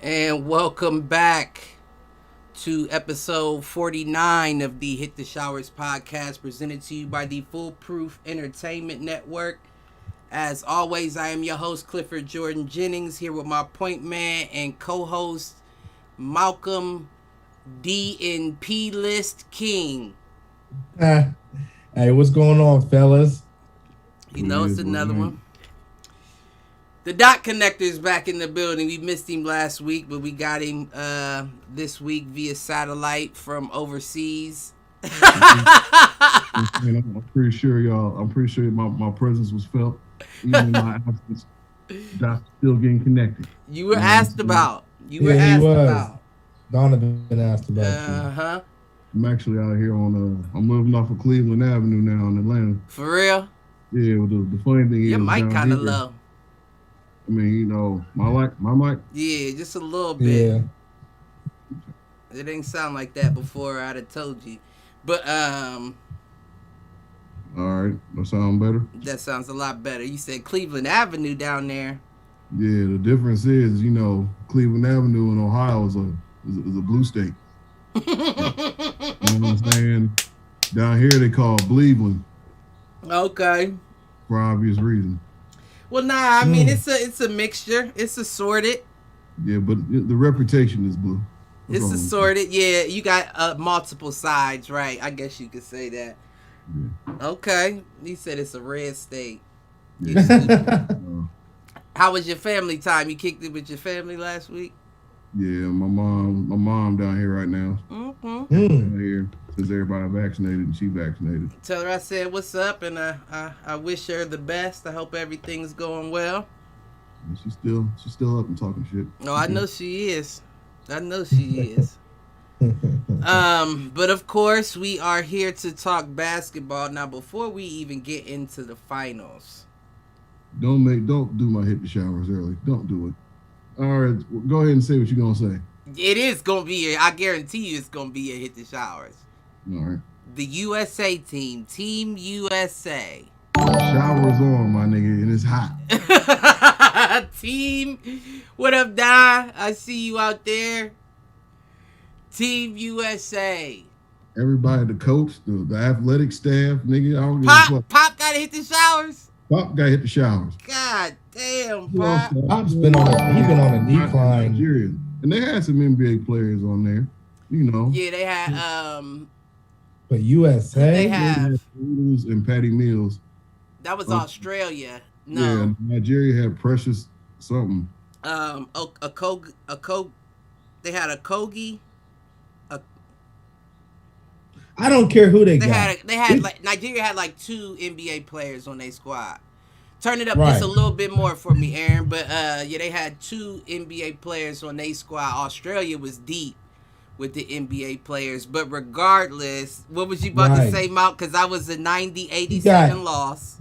And welcome back to episode 49 of the Hit the Showers podcast, presented to you by the Foolproof Entertainment Network. As always, I am your host, Clifford Jordan Jennings, here with my point man and co-host, Malcolm DNP List King. Hey, what's going on, fellas? You know, it's another one. The Dot Connector is back in the building. We missed him last week, but we got him this week via satellite from overseas. I'm pretty sure my presence was felt. Even in my absence, Dot's still getting connected. You were asked about. Donovan asked about you. I'm actually out here I'm living off of Cleveland Avenue now in Atlanta. For real? Yeah, well, the funny thing is, your mic kind of low. I mean, you know, my mic? Yeah, just a little bit. Yeah. It didn't sound like that before. I'd have told you. But, all right. That sound better? That sounds a lot better. You said Cleveland Avenue down there. Yeah, the difference is, you know, Cleveland Avenue in Ohio is a blue state. You know what I'm saying? Down here they call Cleveland. Okay. For obvious reason. Well, nah, I mean, it's a mixture. It's assorted. Yeah, but the reputation is blue. It's assorted. Yeah, you got multiple sides, right? I guess you could say that. Yeah. Okay. You said it's a red state. How was your family time? You kicked it with your family last week? Yeah, my mom down here right now. Mm-hmm. Down here. Says everybody vaccinated and she vaccinated. Tell her I said what's up, and I wish her the best. I hope everything's going well. And she's still up and talking shit. Oh, I know she is. But of course we are here to talk basketball. Now, before we even get into the finals, don't do my hit the showers early. Don't do it. All right, go ahead and say what you're gonna say. It is gonna be. I guarantee you, it's gonna be a hit the showers. All right. The USA team, Team USA. Showers on, my nigga, and it's hot. Team, what up, Di? I see you out there. Team USA. Everybody, the coach, the athletic staff, nigga. I don't give a fuck. Pop gotta hit the showers. Pop gotta hit the showers. God damn, Pop. Pop's been on a decline. Nigeria. And they had some NBA players on there, you know. Yeah, they had But USA? They have Noodles and Patty Mills. That was Australia. No. Yeah, Nigeria had Precious something. They had a Kogi. I don't care who they got. They had like Nigeria had like 2 NBA players on their squad. Turn it up just a little bit more for me, Aaron. But yeah, they had 2 NBA players on their squad. Australia was deep with the NBA players. But regardless, what was you about to say, Mount? Because I was a 90-87 loss.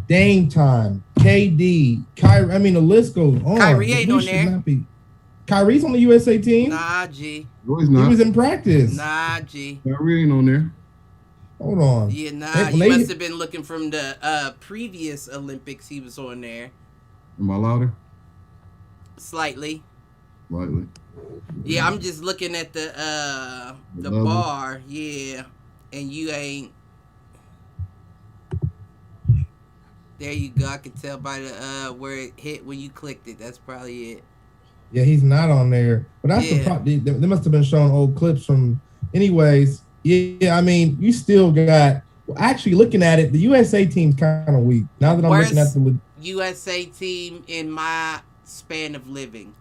Dame time, KD, Kyrie. I mean, the list goes on. Kyrie ain't on there. Kyrie's on the USA team? Nah, G. No, he's not. He was in practice. Nah, G. Kyrie ain't on there. Hold on. Yeah, nah. You must have been looking from the previous Olympics. He was on there. Am I louder? Slightly. Yeah, I'm just looking at the bar. Yeah, and you ain't. There you go. I could tell by the where it hit when you clicked it. That's probably it. Yeah, he's not on there. But that's the problem. They must have been showing old clips from. Anyways, yeah. I mean, you still got. Well, actually, looking at it, the USA team's kind of weak. Now that I'm looking at the USA team in my span of living.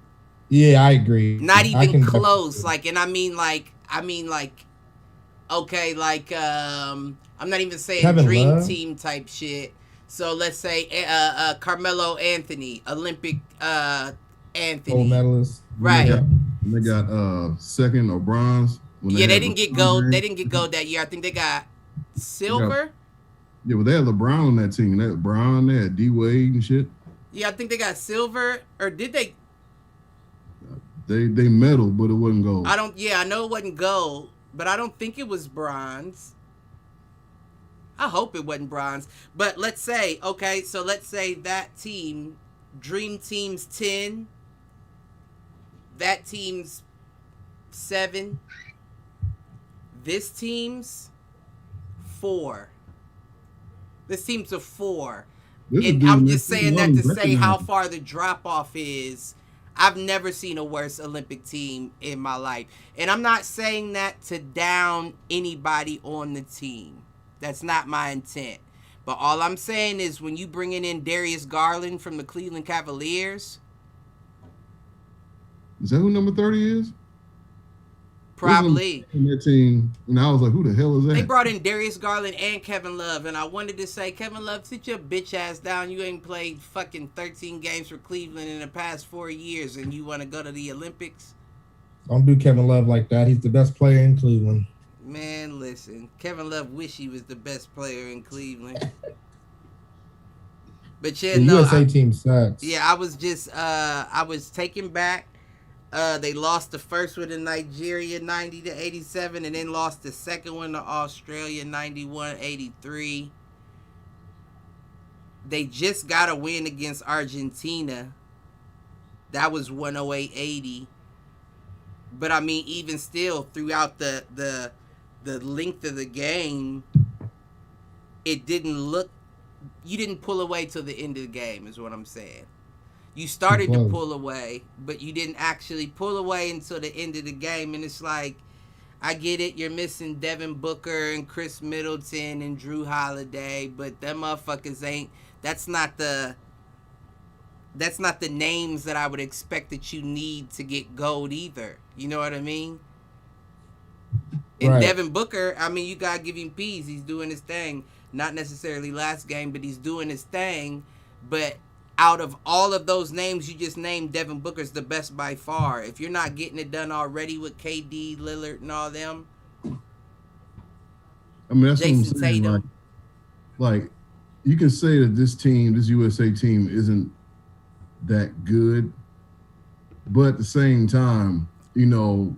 Yeah, I agree. Not even close. Like, and I mean, okay, like, I'm not even saying Kevin dream Love? Team type shit. So let's say Carmelo Anthony, Olympic Anthony. Gold medalist. Right. They got second or bronze. Yeah, they didn't get gold. They didn't get gold that year. I think they got silver. Yeah, but they had LeBron on that team. They had LeBron, they had D-Wade and shit. Yeah, I think they got silver. Or did they? They medaled, but it wasn't gold. I know it wasn't gold, but I don't think it was bronze. I hope it wasn't bronze. But let's say that team, Dream Team's 10, that team's 7. This team's 4. This team's a 4. And I'm just saying that to say how far the drop-off is. I've never seen a worse Olympic team in my life. And I'm not saying that to down anybody on the team. That's not my intent. But all I'm saying is when you bringing in Darius Garland from the Cleveland Cavaliers. Is that who number 30 is? Probably. In that team, and I was like, who the hell is that? They brought in Darius Garland and Kevin Love, and I wanted to say, Kevin Love, sit your bitch ass down. You ain't played fucking 13 games for Cleveland in the past 4 years, and you want to go to the Olympics? Don't do Kevin Love like that. He's the best player in Cleveland. Man, listen. Kevin Love wish he was the best player in Cleveland. But yeah, the USA team sucks. Yeah, I was just, I was taken back. They lost the first one to Nigeria 90-87, and then lost the second one to Australia 91-83. They just got a win against Argentina. That was 108-80. But I mean, even still, throughout the length of the game, it didn't look. You didn't pull away till the end of the game, is what I'm saying. You started to pull away, but you didn't actually pull away until the end of the game. And it's like, I get it, you're missing Devin Booker and Chris Middleton and Drew Holiday, but them motherfuckers ain't. That's not the names that I would expect that you need to get gold either. You know what I mean? And right. Devin Booker, I mean, you gotta give him peas. He's doing his thing. Not necessarily last game, but he's doing his thing. But out of all of those names you just named, Devin Booker's the best by far. If you're not getting it done already with KD, Lillard, and all them, I mean, that's Jason what I'm saying. Tatum. Like, you can say that this team, this USA team, isn't that good, but at the same time, you know,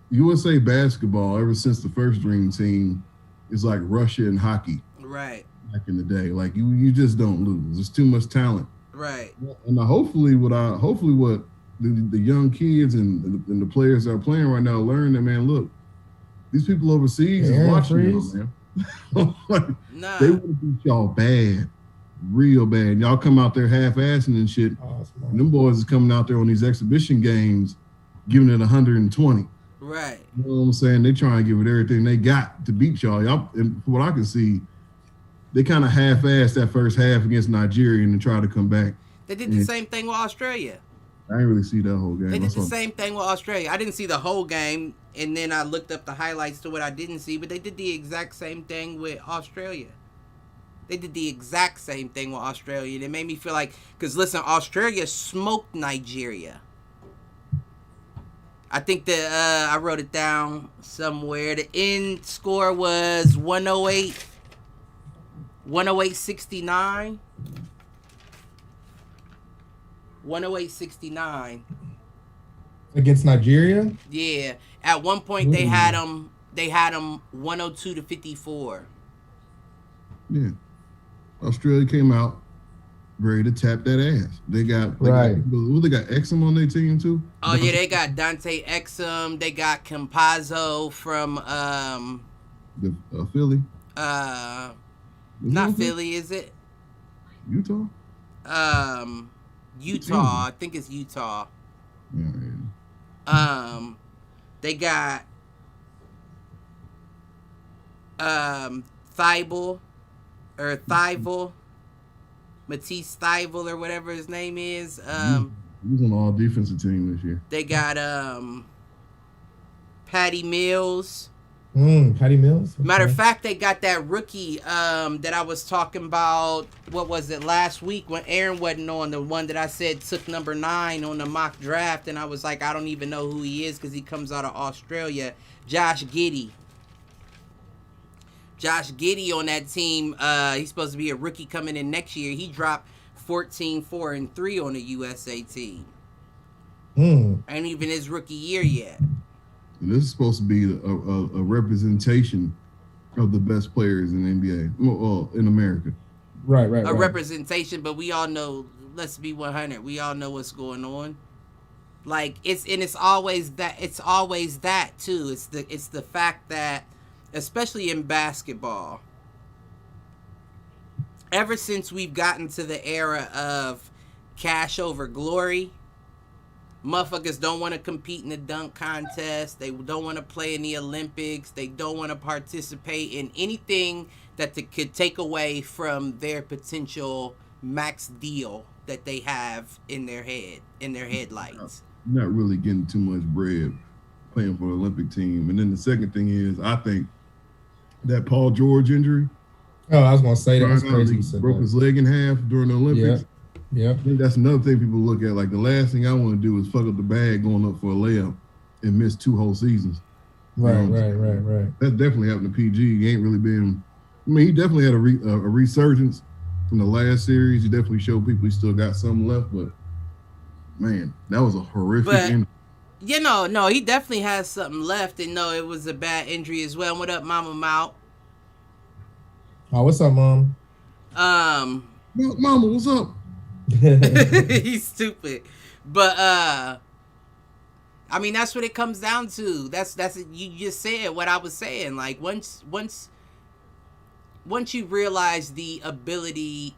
USA basketball, ever since the first Dream Team, is like Russia and hockey. Right. Back in the day, like you just don't lose. There's too much talent. Right. And hopefully what the young kids and the players that are playing right now learn that, man, look, these people overseas is watching y'all, man. Nah. They want to beat y'all bad, real bad. Y'all come out there half-assing and shit. And them boys is coming out there on these exhibition games, giving it 120. Right. You know what I'm saying? They trying to give it everything they got to beat y'all. And from what I can see, they kind of half-assed that first half against Nigeria and then tried to come back. They did the same thing with Australia. I didn't really see that whole game. They did the same thing with Australia. I didn't see the whole game, and then I looked up the highlights to what I didn't see, but they did the exact same thing with Australia. They did the exact same thing with Australia. It made me feel like, because listen, Australia smoked Nigeria. I think that I wrote it down somewhere. The end score was 108-69. 108-69 against Nigeria. Yeah, at one point they had them 102-54. Yeah, Australia came out ready to tap that ass. They got Exum on their team too. Oh yeah, they got Dante Exum. They got Campazzo from Philly. Not Philly, is it? Utah. Utah. I think it's Utah. Yeah. They got Thibault or Thibault, Matisse Thibault or whatever his name is. He was on the all defensive team this year. They got Patty Mills. Patty Mills. Okay. Matter of fact, they got that rookie that I was talking about. What was it last week when Aaron wasn't on? The one that I said took number 9 on the mock draft, and I was like, I don't even know who he is because he comes out of Australia. Josh Giddey. Josh Giddey on that team. He's supposed to be a rookie coming in next year. He dropped 14-4-3 on the USA team. Ain't even his rookie year yet. This is supposed to be a representation of the best players in the NBA, well, in America. Right. Representation, but we all know, let's be 100, we all know what's going on. Like it's always that too. It's the fact that, especially in basketball, ever since we've gotten to the era of cash over glory, motherfuckers don't want to compete in the dunk contest. They don't want to play in the Olympics. They don't want to participate in anything that could take away from their potential max deal that they have in their headlights. Not really getting too much bread playing for the Olympic team. And then the second thing is, I think that Paul George injury. Oh, I was gonna say that's crazy. He broke his leg in half during the Olympics. Yeah. I think that's another thing people look at. Like, the last thing I want to do is fuck up the bag going up for a layup and miss 2 whole seasons. Right. That definitely happened to PG. He ain't really been. I mean, he definitely had a resurgence from the last series. He definitely showed people he still got something left, but man, that was a horrific injury. You know, no, he definitely has something left, and no, it was a bad injury as well. What up, Mama Mount? Oh, what's up, Mom? Mama, what's up? He's stupid, but I mean, that's what it comes down to. That's you just said what I was saying. Like, once you realize the ability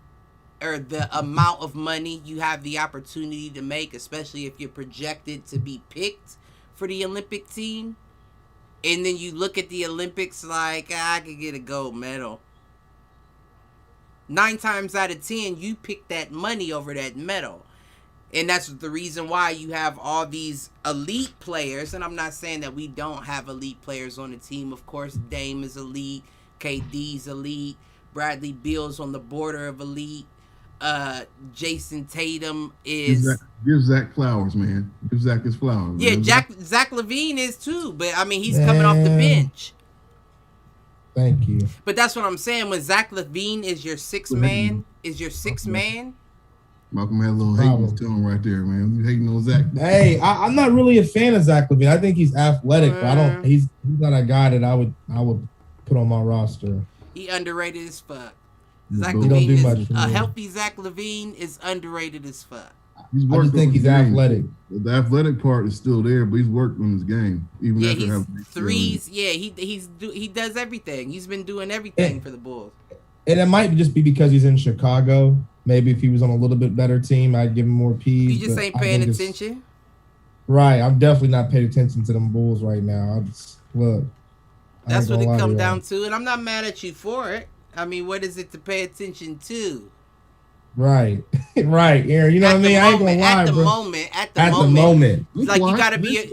or the amount of money you have the opportunity to make, especially if you're projected to be picked for the Olympic team, and then you look at the Olympics like, I could get a gold medal. 9 times out of 10, you pick that money over that medal. And that's the reason why you have all these elite players. And I'm not saying that we don't have elite players on the team. Of course, Dame is elite. KD's elite. Bradley Beal's on the border of elite. Jason Tatum is... Give Zach flowers, man. Give Zach his flowers. Yeah, Zach LaVine is too. But, I mean, he's coming off the bench. Thank you. But that's what I'm saying. When Zach LaVine is your sixth man, Malcolm had a little hating tone right there, man. You hating on Zach? Hey, I'm not really a fan of Zach LaVine. I think he's athletic, but he's not a guy that I would put on my roster. He underrated as fuck. Zach LaVine a healthy Zach LaVine is underrated as fuck. I just think he's athletic. The athletic part is still there, but he's worked on his game. Even after having threes. Yeah, he does everything. He's been doing everything for the Bulls. And it might just be because he's in Chicago. Maybe if he was on a little bit better team, I'd give him more peas. You just ain't paying attention? Right. I'm definitely not paying attention to them Bulls right now. That's what it comes down to, and I'm not mad at you for it. I mean, what is it to pay attention to? Right, Aaron. You know what I mean? I ain't gonna lie, At the moment, like, you gotta be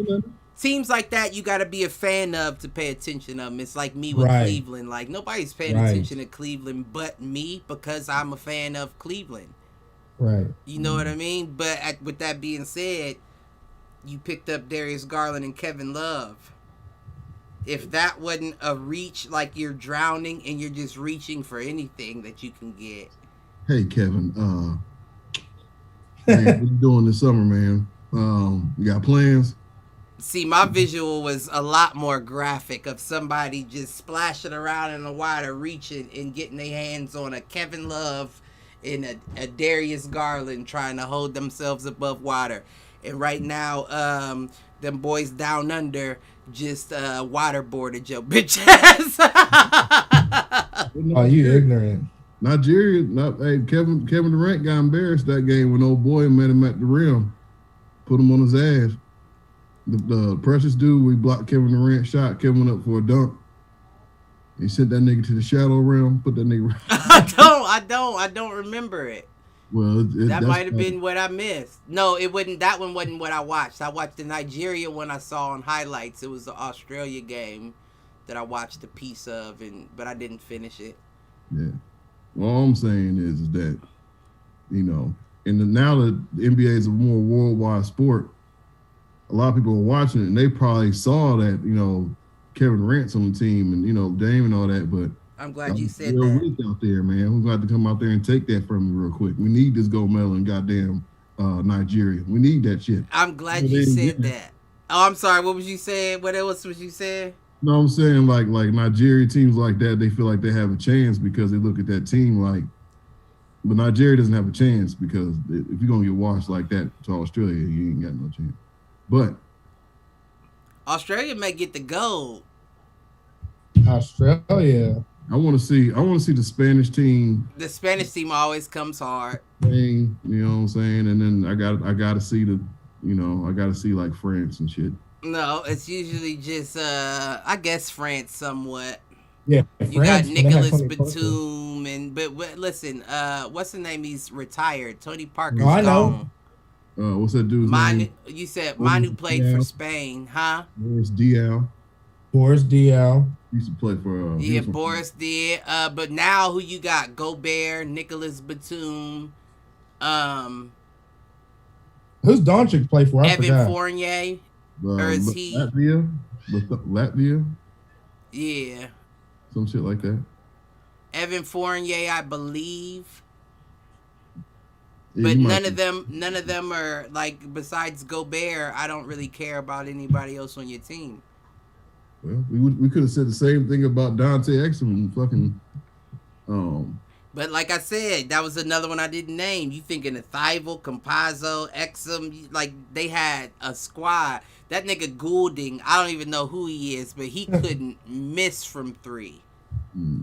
teams like that. You gotta be a fan of to pay attention to them. It's like me with Cleveland. Like, nobody's paying attention to Cleveland but me because I'm a fan of Cleveland. Right. You know what I mean? But with that being said, you picked up Darius Garland and Kevin Love. If that wasn't a reach, like you're drowning and you're just reaching for anything that you can get. Hey, Kevin, man, what you doing this summer, man? You got plans? See, my visual was a lot more graphic of somebody just splashing around in the water, reaching and getting their hands on a Kevin Love and a Darius Garland trying to hold themselves above water. And right now, them boys down under just waterboarded your bitch ass. Oh, you ignorant. Kevin Durant got embarrassed that game when old boy met him at the rim, put him on his ass. The precious dude, we blocked Kevin Durant shot. Kevin went up for a dunk. He sent that nigga to the shadow realm. Put that nigga. I don't remember it. Well, that might have been what I missed. No, it wasn't. That one wasn't what I watched. I watched the Nigeria one I saw on highlights. It was the Australia game that I watched a piece of, but I didn't finish it. Yeah. Well, all I'm saying is that, now that the NBA is a more worldwide sport, a lot of people are watching it, and they probably saw that, Kevin Durant's on the team and, Dame and all that, but I'm glad you said that. Weak out there, man. We're going to have to come out there and take that from you real quick. We need this gold medal in goddamn Nigeria. We need that shit. I'm glad you said that. Oh, I'm sorry. What was you saying? What else was you saying? No, I'm saying like Nigeria teams like that, they feel like they have a chance because they look at that team but Nigeria doesn't have a chance because if you're going to get washed like that to Australia, you ain't got no chance. But Australia may get the gold. Australia. I want to see the Spanish team. The Spanish team always comes hard. Thing, you know what I'm saying? And then I got to see I got to see like France and shit. No, it's usually just I guess France somewhat. Yeah, you got Nicholas Batum but listen, what's the name? He's retired. Tony Parker's gone. What's that dude's name? You said Manu played for Spain, huh? Boris Diaw. Used to play for Boris did. But now who you got? Gobert, Nicholas Batum, who's Doncic play for? Evan Fournier. Or is he Latvia? Yeah. Some shit like that. Evan Fournier, I believe. Yeah, but none of them are like, besides Gobert, I don't really care about anybody else on your team. Well, we could have said the same thing about Dante Exum and fucking But like I said, that was another one I didn't name. You thinking of Thibault, Campazzo, Exum, like they had a squad. That nigga Goulding, I don't even know who he is, but he couldn't miss from three.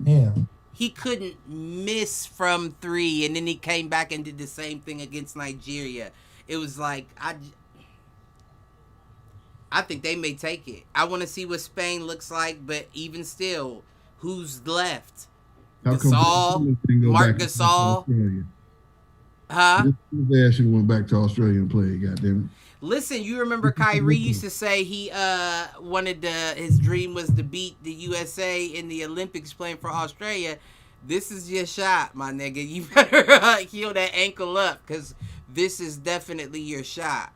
Yeah. He couldn't miss from three, and then he came back and did the same thing against Nigeria. It was like, I think they may take it. I want to see what Spain looks like, but even still, who's left? Gasol, Marc Gasol. Huh? They should have went back to Australia and played, goddamn it. Listen, you remember Kyrie used to say he wanted his dream was to beat the USA in the Olympics playing for Australia. This is your shot, my nigga. You better heal that ankle up, because this is definitely your shot.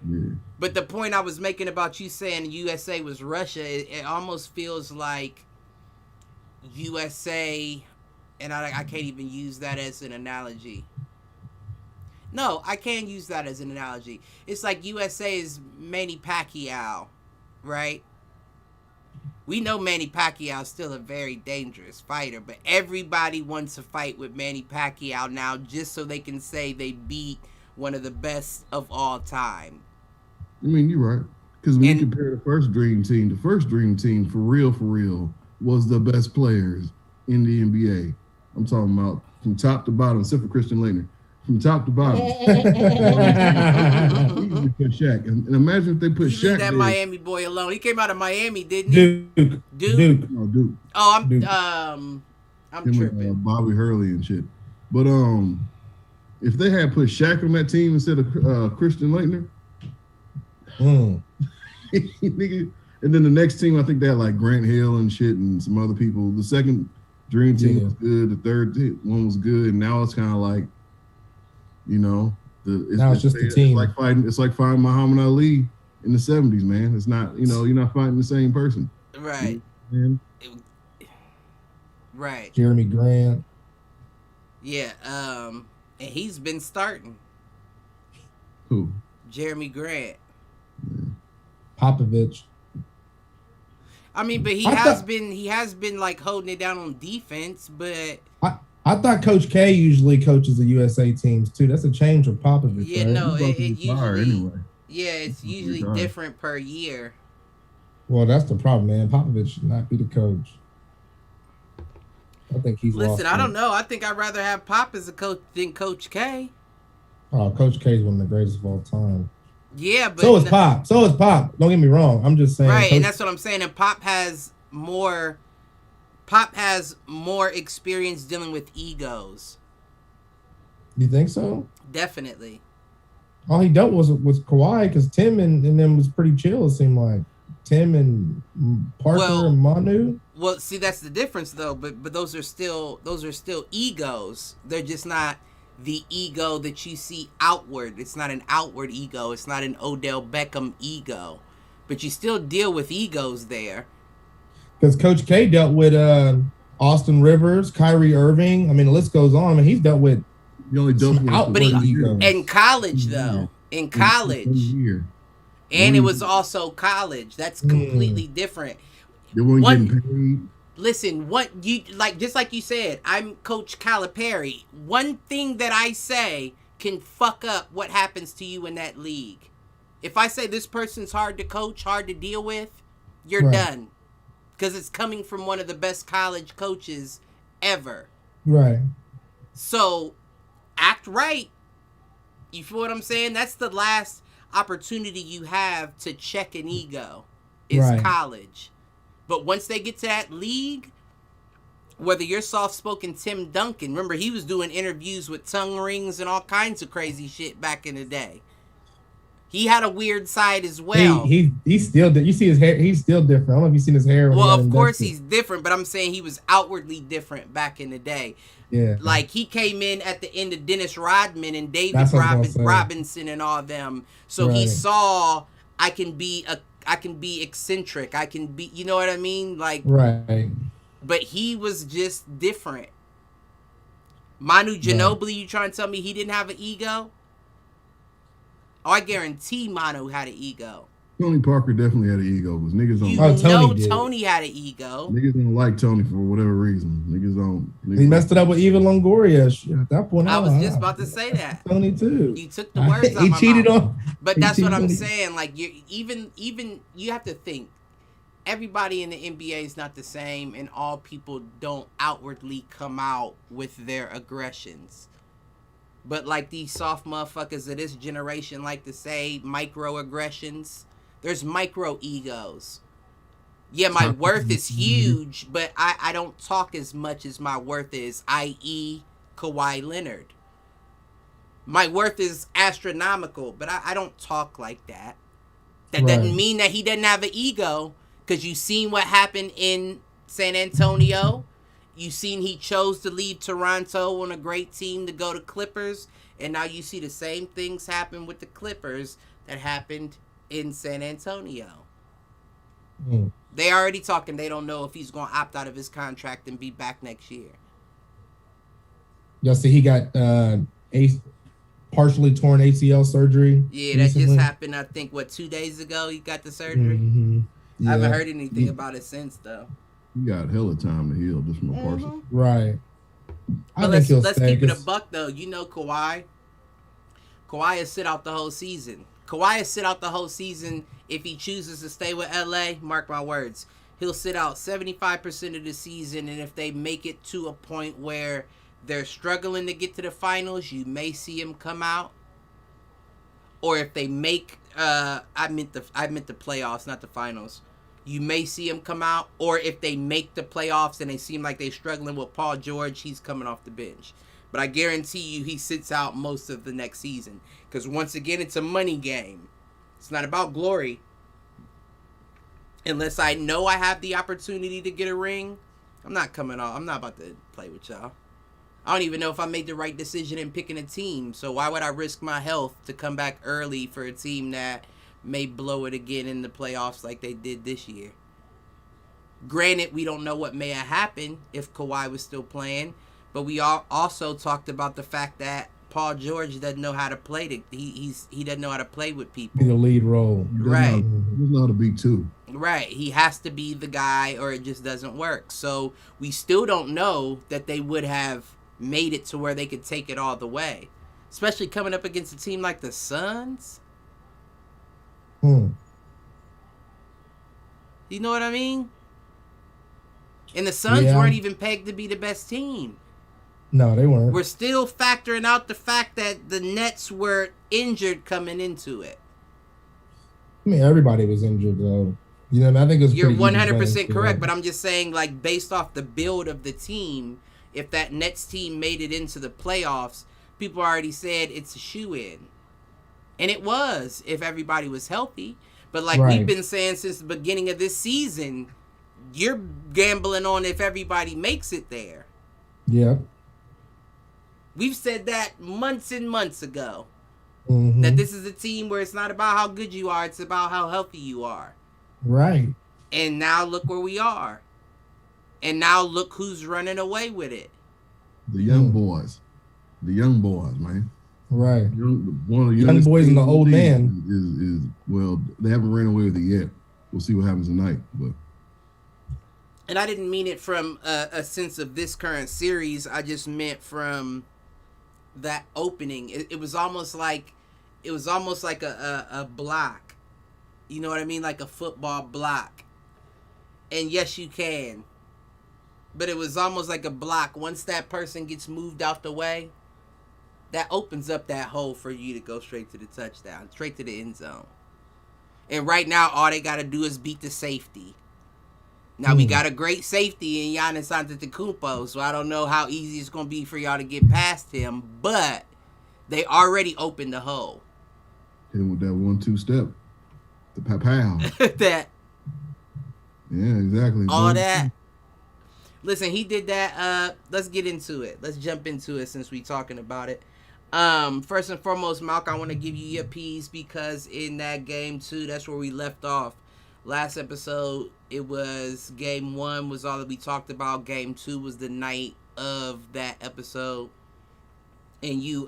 Yeah. But the point I was making about you saying USA was Russia, it almost feels like USA, and I can't even use that as an analogy. No, I can use that as an analogy. It's like USA is Manny Pacquiao, right? We know Manny Pacquiao is still a very dangerous fighter, but everybody wants to fight with Manny Pacquiao now just so they can say they beat one of the best of all time. I mean, you're right. Because when you compare the first Dream Team for real, was the best players in the NBA. I'm talking about from top to bottom, except for Christian Laettner. From top to bottom. Put Shaq. And imagine if they put Shaq. Leave that Miami boy alone. He came out of Miami, didn't he? Duke. No, Duke. Oh, I'm Him tripping. And, Bobby Hurley and shit. But if they had put Shaq on that team instead of Christian Laettner, mm. And then the next team, I think they had like Grant Hill and shit and some other people. The second Dream Team was good. The third one was good. And now it's kind of like, it's just a team. It's like fighting Muhammad Ali in the 70s, man. It's not, you're not fighting the same person. Right. Right. Jeremy Grant. Yeah. And he's been starting. Who? Jeremy Grant. Yeah. Popovich. I mean, but he has been like holding it down on defense, but I thought Coach K usually coaches the USA teams too. That's a change for Popovich. Yeah, right? no, it usually anyway. Yeah, it's usually different per year. Well, that's the problem, man. Popovich should not be the coach. I think he's Listen, I don't know. I think I'd rather have Pop as a coach than Coach K. Oh, Coach K is one of the greatest of all time. Yeah, but so is Pop. Don't get me wrong. I'm just saying. Right, and that's what I'm saying. And Pop has more experience dealing with egos. You think so? Definitely. All he dealt was Kawhi, because Tim and them was pretty chill. It seemed like Tim and Parker and Manu. Well, see, that's the difference, though. But those are still egos. They're just not the ego that you see outward. It's not an outward ego. It's not an Odell Beckham ego. But you still deal with egos there. Because Coach K dealt with Austin Rivers, Kyrie Irving. I mean, the list goes on. I mean, he's dealt with. You only dealt with egos. In college, though. In college. And it was also college. That's completely different. They weren't getting paid. Listen, just like you said, I'm Coach Calipari. One thing that I say can fuck up what happens to you in that league. If I say this person's hard to coach, hard to deal with, you're done. Because it's coming from one of the best college coaches ever. Right. So, act right. You feel what I'm saying? That's the last opportunity you have to check an ego is college. But once they get to that league, whether you're soft-spoken Tim Duncan, remember he was doing interviews with tongue rings and all kinds of crazy shit back in the day. He had a weird side as well. He's still. You see his hair. He's still different. I don't know if you've seen his hair. Well, of course he's different, but I'm saying he was outwardly different back in the day. Yeah. Like he came in at the end of Dennis Rodman and David Robinson and all them. So he saw I can be eccentric. I can be. You know what I mean? Like. Right. But he was just different. Manu Ginobili, you trying to tell me he didn't have an ego? Oh, I guarantee Manu had an ego. Tony Parker definitely had an ego, because niggas don't. Tony had an ego. Niggas don't like Tony for whatever reason. Niggas don't. He messed it up with Evan Longoria. At that point, I was just about to say that. Tony too. You took the words out of my cheated mouth. on. But that's what I'm saying. Like you, even you have to think. Everybody in the NBA is not the same, and all people don't outwardly come out with their aggressions. But like these soft motherfuckers of this generation like to say, microaggressions. There's micro egos. Yeah, my worth is huge, but I don't talk as much as my worth is, i.e. Kawhi Leonard. My worth is astronomical, but I don't talk like that. That doesn't mean that he doesn't have an ego. Because you seen what happened in San Antonio. You seen he chose to leave Toronto on a great team to go to Clippers. And now you see the same things happen with the Clippers that happened in San Antonio. They already talking. They don't know if he's going to opt out of his contract and be back next year. Y'all see he got partially torn ACL surgery. Yeah, that just happened, I think, 2 days ago he got the surgery? Mm-hmm. Yeah. I haven't heard anything about it since, though. He got hella time to heal just from a partial. Right. But let's keep it a buck, though. You know Kawhi. Kawhi will sit out the whole season. Kawhi will sit out the whole season if he chooses to stay with LA. Mark my words. He'll sit out 75% of the season, and if they make it to a point where they're struggling to get to the finals, you may see him come out. Or if they make, I meant the playoffs, not the finals. You may see him come out. Or if they make the playoffs and they seem like they're struggling with Paul George, he's coming off the bench. But I guarantee you he sits out most of the next season. Because once again, it's a money game. It's not about glory. Unless I know I have the opportunity to get a ring, I'm not coming off. I'm not about to play with y'all. I don't even know if I made the right decision in picking a team. So why would I risk my health to come back early for a team that may blow it again in the playoffs like they did this year? Granted, we don't know what may have happened if Kawhi was still playing. But we also talked about the fact that Paul George doesn't know how to play. He doesn't know how to play with people. The lead role. Right. He doesn't know how to be two. Right. He has to be the guy or it just doesn't work. So we still don't know that they would have made it to where they could take it all the way. Especially coming up against a team like the Suns. You know what I mean? And the Suns weren't even pegged to be the best team. No, they weren't. We're still factoring out the fact that the Nets were injured coming into it. I mean, everybody was injured, though. You know, I think it was. You're 100% correct, but I'm just saying, like, based off the build of the team, if that Nets team made it into the playoffs, people already said it's a shoe-in. And it was, if everybody was healthy. But like we've been saying since the beginning of this season, you're gambling on if everybody makes it there. Yeah. We've said that months and months ago. That this is a team where it's not about how good you are, it's about how healthy you are. Right. And now look where we are. And now look who's running away with it. The young boys. The young boys, man. Right. One of the young boys and the old man. Is well, they haven't ran away with it yet. We'll see what happens tonight. But and I didn't mean it from a sense of this current series. I just meant from that opening. It was almost like it was almost like a block. You know what I mean? Like a football block. And yes, you can. But it was almost like a block. Once that person gets moved out the way, that opens up that hole for you to go straight to the touchdown, straight to the end zone. And right now, all they got to do is beat the safety. Now, we got a great safety in Giannis Antetokounmpo, so I don't know how easy it's going to be for y'all to get past him, but they already opened the hole. Hit him with that 1-2 step. The pow. That. Yeah, exactly. All that. Listen, he did that. Let's get into it. Let's jump into it since we're talking about it. First and foremost, Malk, I want to give you your piece because in that game 2, that's where we left off. Last episode, it was game 1 was all that we talked about. Game 2 was the night of that episode. And you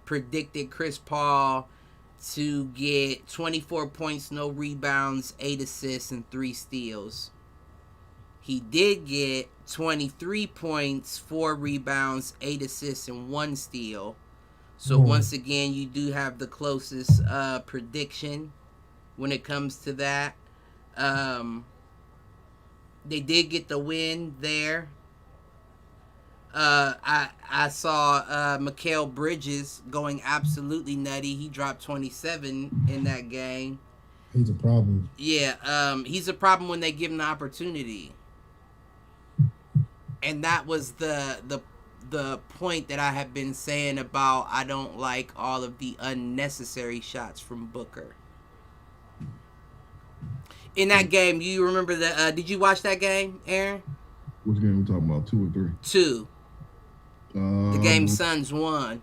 predicted Chris Paul to get 24 points, no rebounds, 8 assists, and 3 steals. He did get 23 points, 4 rebounds, 8 assists, and 1 steal. So once again, you do have the closest prediction when it comes to that. They did get the win there. I saw Mikal Bridges going absolutely nutty. He dropped 27 in that game. He's a problem. Yeah, he's a problem when they give him the opportunity. And that was the point that I have been saying about I don't like all of the unnecessary shots from Booker. In that game, you remember the did you watch that game, Aaron? Which game we talking about? 2 or 3? 2. The game Suns won.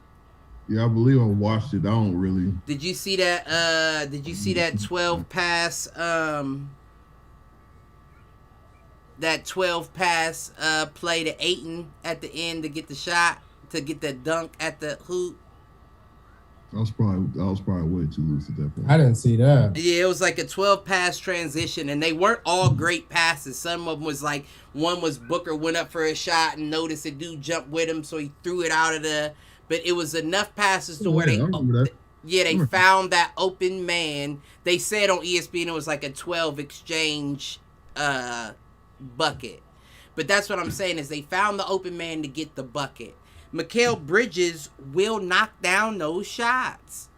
Yeah, I believe I watched it. I don't really. Did you see that? Did you see that 12 pass? That 12 pass play to Ayton at the end to get the shot, to get that dunk at the hoop. I was probably way too loose at that point. I didn't see that. Yeah, it was like a 12 pass transition, and they weren't all great passes. Some of them was like, one was Booker went up for a shot and noticed a dude jump with him, so he threw it out of the. But it was enough passes to where they found that open man. They said on ESPN it was like a 12 exchange bucket. But that's what I'm saying is they found the open man to get the bucket. Mikal Bridges will knock down those shots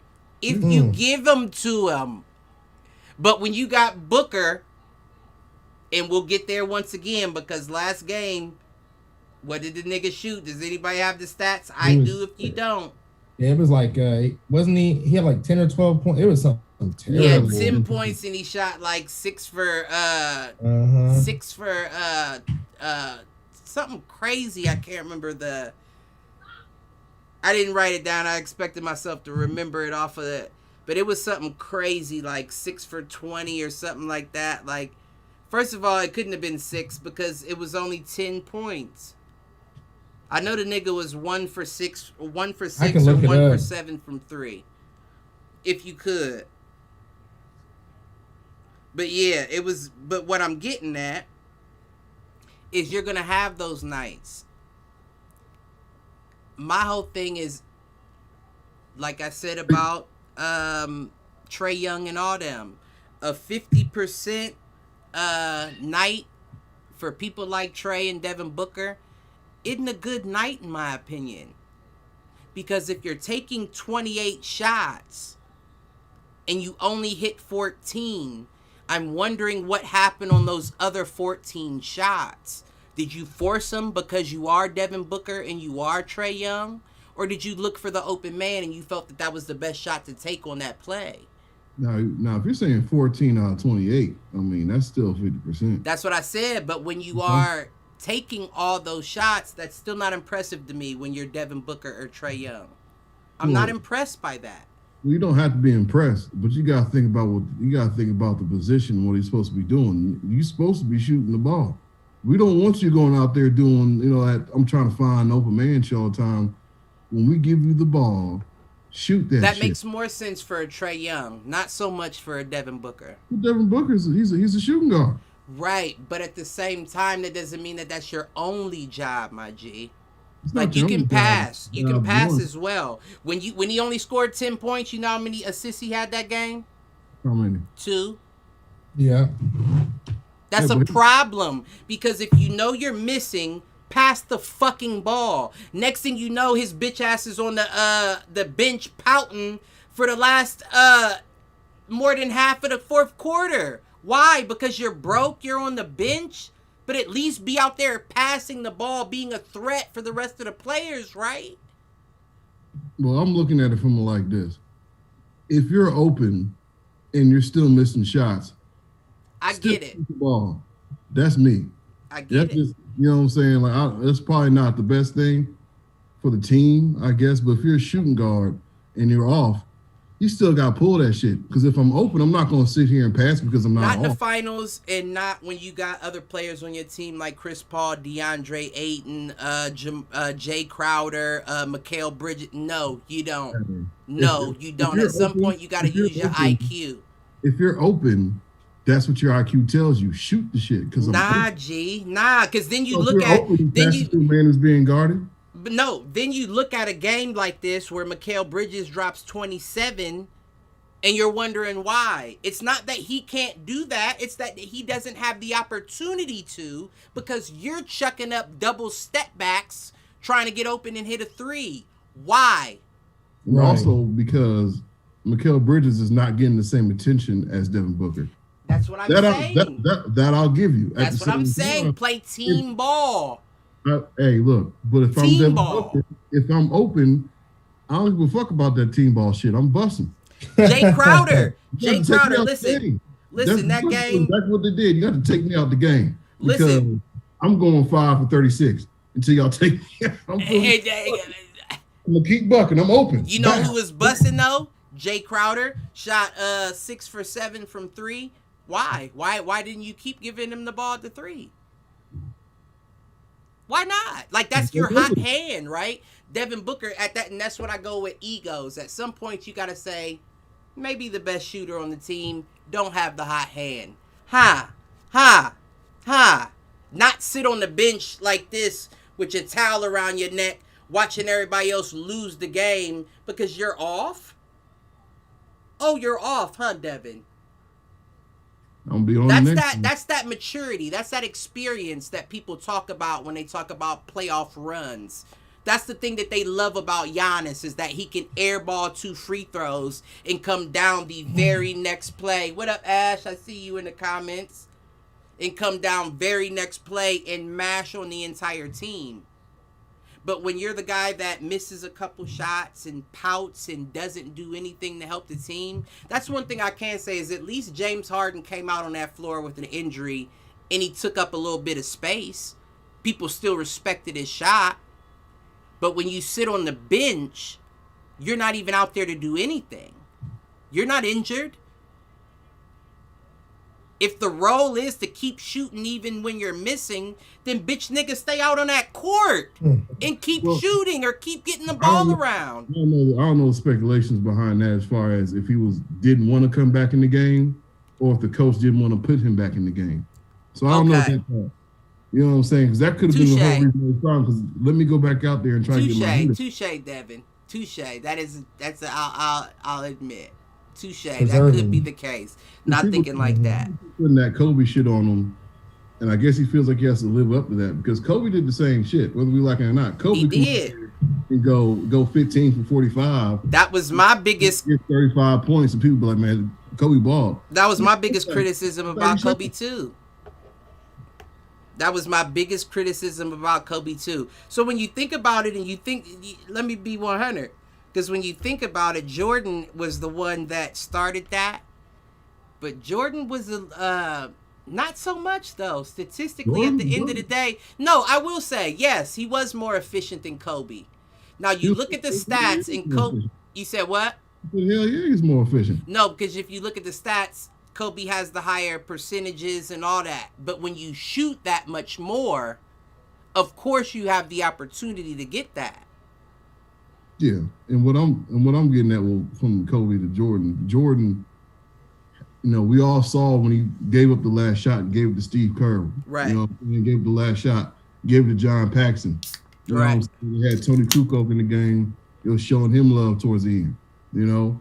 if you give them to him. But when you got Booker, and we'll get there once again because last game, what did the nigga shoot? Does anybody have the stats? I do if you don't. Yeah, it was like, wasn't he? He had like 10 or 12 points. It was something terrible. He had 10 points and he shot like 6 for something crazy. I can't remember I didn't write it down. I expected myself to remember it off of it. But it was something crazy, like 6 for 20 or something like that. Like, first of all, it couldn't have been 6 because it was only 10 points. I know the nigga was 1 for 6 or 1 for 7 from 3. If you could. But yeah, it was. But what I'm getting at is you're going to have those nights. My whole thing is, like I said about Trae Young and all them, a 50% night for people like Trae and Devin Booker isn't a good night in my opinion. Because if you're taking 28 shots and you only hit 14, I'm wondering what happened on those other 14 shots. Did you force them because you are Devin Booker and you are Trae Young? Or did you look for the open man and you felt that was the best shot to take on that play? Now, if you're saying 14 out of 28, I mean, that's still 50%. That's what I said. But when you are taking all those shots, that's still not impressive to me when you're Devin Booker or Trae Young. I'm not impressed by that. Well, you don't have to be impressed, but you got to think about the position, what he's supposed to be doing. You're supposed to be shooting the ball. We don't want you going out there doing, that I'm trying to find an open man shot all the time. When we give you the ball, shoot that shit. That makes more sense for a Trae Young, not so much for a Devin Booker. Well, Devin Booker, he's a shooting guard. Right, but at the same time, that doesn't mean that that's your only job, my G. Like you can pass. You can pass as well. When he only scored 10 points, you know how many assists he had that game? How many? 2. Yeah. That's a problem because if you know you're missing, pass the fucking ball. Next thing you know, his bitch ass is on the bench pouting for the last more than half of the fourth quarter. Why? Because you're broke, you're on the bench, but at least be out there passing the ball, being a threat for the rest of the players, right? Well, I'm looking at it from like this. If you're open and you're still missing shots, I get it. The ball. That's me. I get it. Just, you know what I'm saying? Like, that's probably not the best thing for the team, I guess. But if you're a shooting guard and you're off, you still got to pull that shit. Because if I'm open, I'm not going to sit here and pass because I'm not Not in off. the finals and not when you got other players on your team like Chris Paul, DeAndre Ayton, Jay Crowder, Mikal Bridges. No, you don't. No, you don't. At some point, you got to use your IQ. If you're open, that's what your IQ tells you. Shoot the shit. Because because then you look at the man is being guarded. But no, then you look at a game like this where Mikal Bridges drops 27 and you're wondering why. It's not that he can't do that. It's that he doesn't have the opportunity to because you're chucking up double step backs trying to get open and hit a 3. Why? Right. Also because Mikal Bridges is not getting the same attention as Devin Booker. That's what I'm saying. That I'll give you. That's what I'm saying. Play team ball. Hey, look, but if I'm open, I don't give a fuck about that team ball shit. I'm busting. Jay Crowder, listen, that game. That's what they did. You got to take me out the game. Listen, I'm going 5 for 36 until y'all take me out. I'm gonna keep bucking. I'm open. You know who was busting though? Jay Crowder shot 6 for 7 from 3. Why? Why didn't you keep giving him the ball at the 3? Why not? Like, that's your hot hand, right? Devin Booker at that, and that's what I go with egos. At some point, you got to say, maybe the best shooter on the team don't have the hot hand. Not sit on the bench like this with your towel around your neck, watching everybody else lose the game because you're off. Oh, you're off, huh, Devin? That's that maturity. That's that experience that people talk about when they talk about playoff runs. That's the thing that they love about Giannis is that he can airball 2 free throws and come down the very next play. What up, Ash? I see you in the comments. And come down very next play and mash on the entire team. But when you're the guy that misses a couple shots and pouts and doesn't do anything to help the team, that's one thing I can say is at least James Harden came out on that floor with an injury and he took up a little bit of space. People still respected his shot. But when you sit on the bench, you're not even out there to do anything. You're not injured. If the role is to keep shooting even when you're missing, then bitch niggas stay out on that court and keep shooting or keep getting the ball around. I don't know the speculations behind that as far as if he didn't want to come back in the game or if the coach didn't want to put him back in the game. So I don't know that part. You know what I'm saying? Because that could have been the whole reason they found. Because let me go back out there and try to get my Touche, Devin. Touche. I'll admit. Touche. That could be the case. Not thinking like that. Putting that Kobe shit on him, and I guess he feels like he has to live up to that because Kobe did the same shit, whether we like it or not. Kobe did. And go 15 for 45. That was my biggest. Get 35 points, and people be like, man, Kobe balled. That was my biggest criticism about Kobe too. That was my biggest criticism about Kobe too. So when you think about it, and you think, let me be 100. Because when you think about it, Jordan was the one that started that. But Jordan was not so much, though. Statistically, at the end of the day. No, I will say, yes, he was more efficient than Kobe. Now, you look at the stats, and Kobe... You said what? Hell yeah, he's more efficient. No, because if you look at the stats, Kobe has the higher percentages and all that. But when you shoot that much more, of course you have the opportunity to get that. Yeah, and what I'm getting at from Kobe to Jordan, you know, we all saw when he gave up the last shot and gave it to Steve Kerr. Right. You know, and gave the last shot, gave it to John Paxson. Right. We had Tony Kukoc in the game. It was showing him love towards the end. You know,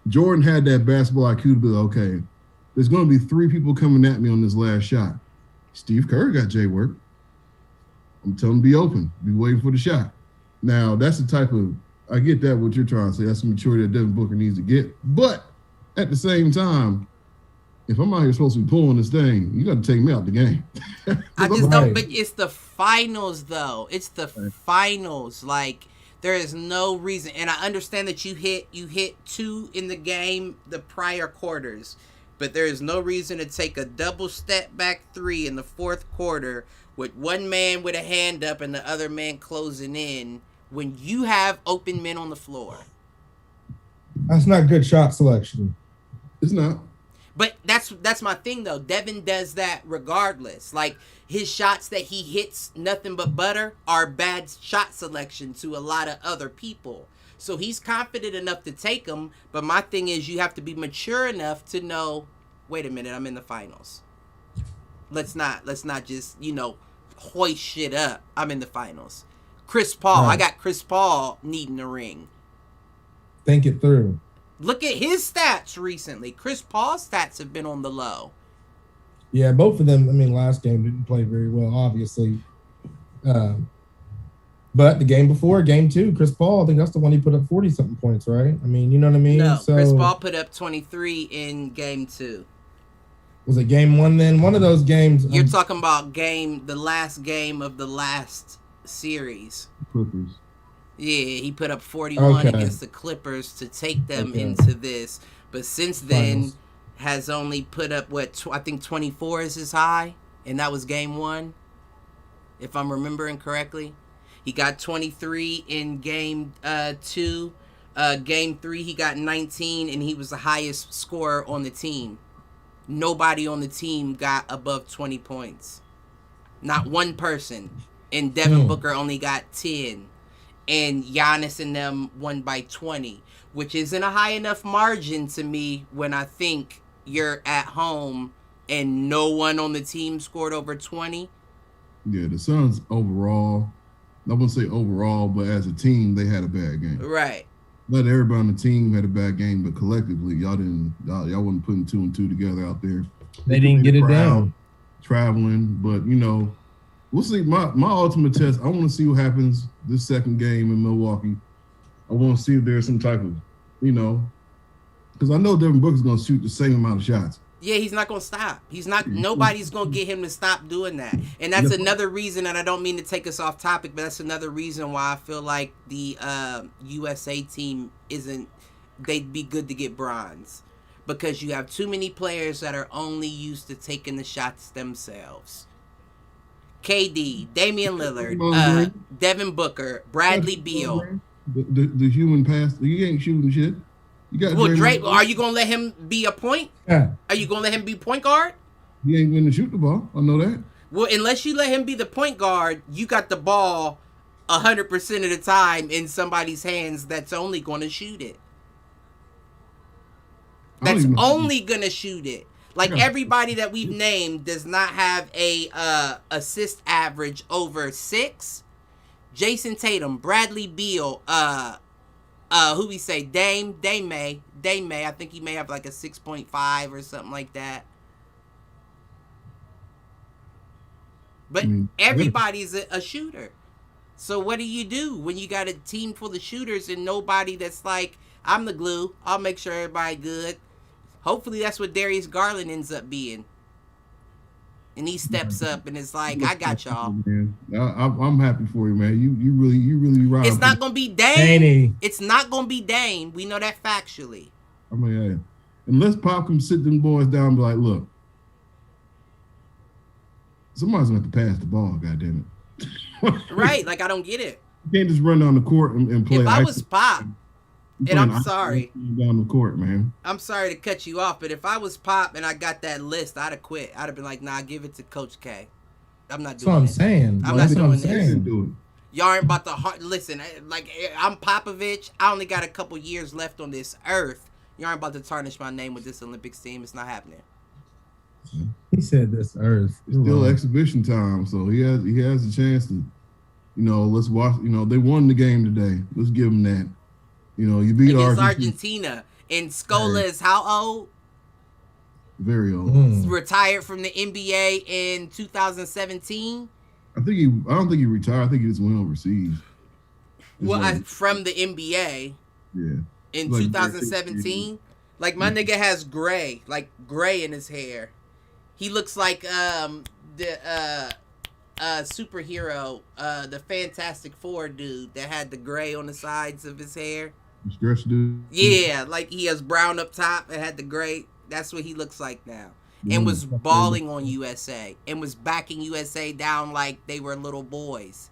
Jordan had that basketball IQ to be like, okay, there's going to be 3 people coming at me on this last shot. Steve Kerr got J work. I'm telling him be open, be waiting for the shot. Now, that's the type of, I get that what you're trying to say. That's the maturity that Devin Booker needs to get. But at the same time, if I'm out here supposed to be pulling this thing, you got to take me out the game. I just don't, but it's the finals, though. It's the finals. Like, there is no reason. And I understand that you hit 2 in the game the prior quarters. But there is no reason to take a double step back 3 in the 4th quarter with one man with a hand up and the other man closing in when you have open men on the floor. That's not good shot selection. It's not. But that's my thing, though. Devin does that regardless. Like, his shots that he hits nothing but butter are bad shot selection to a lot of other people. So he's confident enough to take them. But my thing is, you have to be mature enough to know, wait a minute, I'm in the finals. Let's not just, hoist shit up. I'm in the finals. Chris Paul. Right. I got Chris Paul needing a ring. Think it through. Look at his stats recently. Chris Paul's stats have been on the low. Yeah, both of them, last game didn't play very well, obviously. But the game before, game 2, Chris Paul, I think that's the one he put up 40-something points, right? You know what I mean? No, Chris Paul put up 23 in game 2. Was it game 1 then? One of those games. You're talking about the last game of the last series. Clippers. Yeah, he put up 41 against the Clippers to take them into this. But since then, has only put up, I think 24 is his high. And that was game 1, if I'm remembering correctly. He got 23 in game 2. Game 3, he got 19, and he was the highest scorer on the team. Nobody on the team got above 20 points. Not one person. And Devin Booker only got 10. And Giannis and them won by 20, which isn't a high enough margin to me when I think you're at home and no one on the team scored over 20. Yeah, the Suns overall, I wouldn't say overall, but as a team, they had a bad game. Right. Not everybody on the team had a bad game, but collectively, y'all wasn't putting 2 and 2 together out there. They didn't get it down. Traveling, but we'll see. My ultimate test, I want to see what happens this second game in Milwaukee. I want to see if there's some type of, because I know Devin Booker's going to shoot the same amount of shots. Yeah, he's not going to stop. Nobody's going to get him to stop doing that. And that's another reason, and I don't mean to take us off topic, but that's another reason why I feel like the USA team they'd be good to get bronze. Because you have too many players that are only used to taking the shots themselves. KD, Damian Lillard, Devin Booker, Bradley Beal. The human pass, he ain't shooting shit. You got Drake, are you going to let him be a point? Yeah. Are you going to let him be point guard? He ain't going to shoot the ball. I know that. Well, unless you let him be the point guard, you got the ball 100% of the time in somebody's hands that's only going to shoot it. That's only going to shoot it. Like, everybody that we've named does not have a assist average over 6. Jason Tatum, Bradley Beal, who we say, Dame May. I think he may have like a 6.5 or something like that. But everybody's a shooter. So what do you do when you got a team full of shooters and nobody that's like, I'm the glue, I'll make sure everybody good? Hopefully that's what Darius Garland ends up being. And he steps up and is like, I got y'all. I'm happy for you, man. You really right. It's not gonna be Dame. It's not gonna be Dame. We know that factually. Unless Pop can sit them boys down and be like, look, somebody's gonna have to pass the ball, goddammit. Right, like I don't get it. You can't just run down the court and play. If I was Pop, and I'm sorry, down the court, man. I'm sorry to cut you off, but if I was Pop and I got that list, I'd have quit. I'd have been like, nah, give it to Coach K. I'm not doing it. That's what I'm saying. I'm not doing this. Y'all ain't about to listen. Like, I'm Popovich. I only got a couple years left on this earth. Y'all ain't about to tarnish my name with this Olympics team. It's not happening. He said this earth. It's still exhibition time, so he has a chance to let's watch. They won the game today. Let's give them that. You beat Argentina. And Scola is how old? Very old. Retired from the NBA in 2017. I don't think he retired. I think he just went overseas. From the NBA. Yeah. In 2017, like my nigga has gray in his hair. He looks like the superhero, the Fantastic Four dude that had the gray on the sides of his hair. Stretch dude. Yeah, like he has brown up top and had the gray. That's what he looks like now. And was balling on USA and was backing USA down like they were little boys.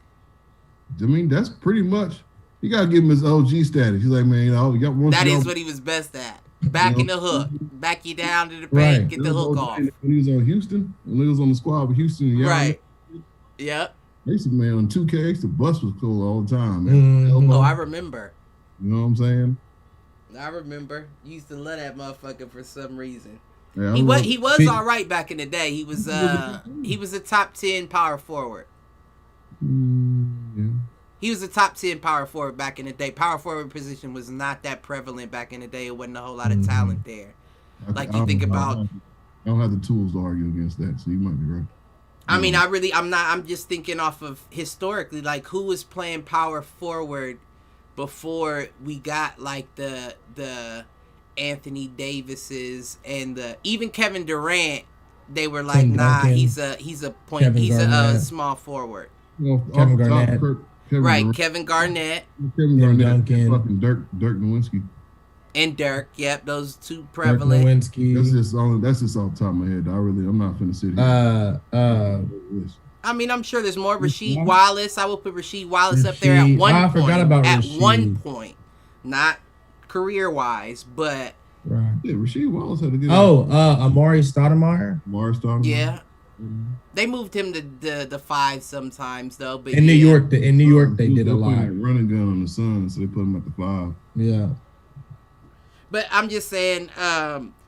I mean, that's pretty much. You gotta give him his OG status. He's like, man, that is what he was best at. Backing the hook, back you down to the paint, get the hook off. When he was on Houston, when he was on the squad with Houston, right? Yep. They used to, man, on 2K, they used to bust was cool all the time, man. Oh, I remember. You know what I'm saying? I remember. You used to love that motherfucker for some reason. Yeah, he was all right back in the day. He was a top 10 power forward. Yeah. He was a top 10 power forward back in the day. Power forward position was not that prevalent back in the day. It wasn't a whole lot of talent there. I don't have the tools to argue against that, so you might be right. I mean, I'm just thinking off of historically, like who was playing power forward before we got like the Anthony Davises and even Kevin Durant. They were like, he's a point, he's a small forward. Kevin Garnett. Kevin Garnett. Kevin Garnett. Fucking Dirk Nowitzki. And Dirk, yep, those two prevalent. That's just off the top of my head. I'm not finna sit here. I mean, I'm sure there's more. Rasheed Wallace. I will put Rasheed Wallace up there at one point. I forgot about Rasheed. One point. Not career-wise, but... Right. Yeah, Rasheed Wallace had a good... Amari Stoudemire? Yeah. They moved him to the 5 sometimes, though. But in New York, they did a lot. Running gun on the Suns, so they put him at the 5. Yeah. But I'm just saying...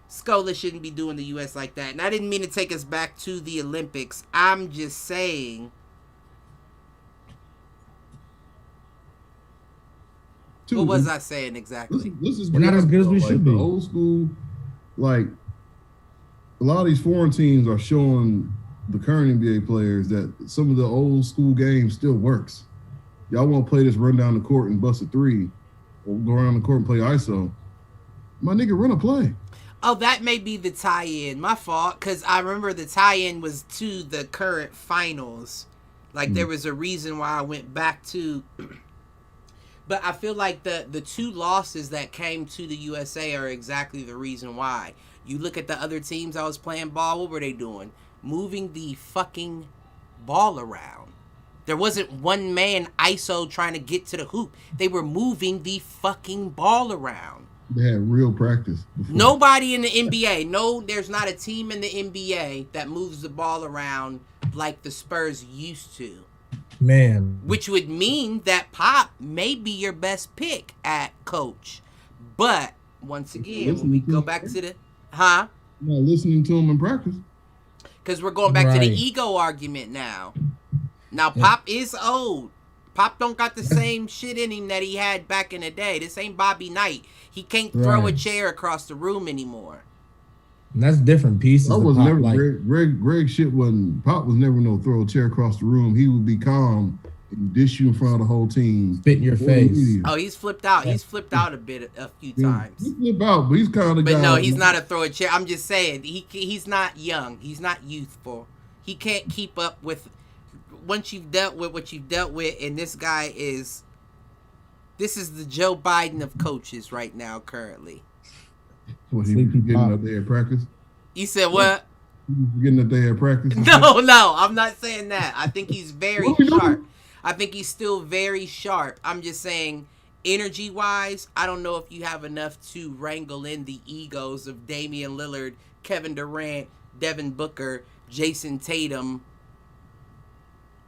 Scola shouldn't be doing the U.S. like that. And I didn't mean to take us back to the Olympics. I'm just saying. What was I saying exactly? We're not as good as we should be. The old school, like, a lot of these foreign teams are showing the current NBA players that some of the old school games still works. Y'all want to play this run down the court and bust a 3 or go around the court and play ISO. My nigga, run a play. Oh, that may be the tie-in. My fault, because I remember the tie-in was to the current finals. Like, there was a reason why I went back to... But I feel like the 2 losses that came to the USA are exactly the reason why. You look at the other teams I was playing ball, what were they doing? Moving the fucking ball around. There wasn't one man ISO trying to get to the hoop. They were moving the fucking ball around. They had real practice. Nobody in the NBA. No, there's not a team in the NBA that moves the ball around like the Spurs used to. Man. Which would mean that Pop may be your best pick at coach. But, once again, when we go back to the... Not listening to him in practice. Because we're going back to the ego argument now. Now, Pop is old. Pop don't got the same shit in him that he had back in the day. This ain't Bobby Knight. He can't throw a chair across the room anymore. And that's different pieces. That was never Greg shit wasn't. Pop was never no throw a chair across the room. He would be calm and dish you in front of the whole team. Spit in your face. Oh, he's flipped out. He's flipped out a few times. He flipped out, but he's kind of guy. But no, he's not a throw a chair. I'm just saying he's not young. He's not youthful. He can't keep up with. Once you've dealt with what you've dealt with, and this is the Joe Biden of coaches right now, currently. What, he getting up there at practice? You said what? Getting up there at practice? No, I'm not saying that. I think he's very sharp. I think he's still very sharp. I'm just saying, energy-wise, I don't know if you have enough to wrangle in the egos of Damian Lillard, Kevin Durant, Devin Booker, Jason Tatum.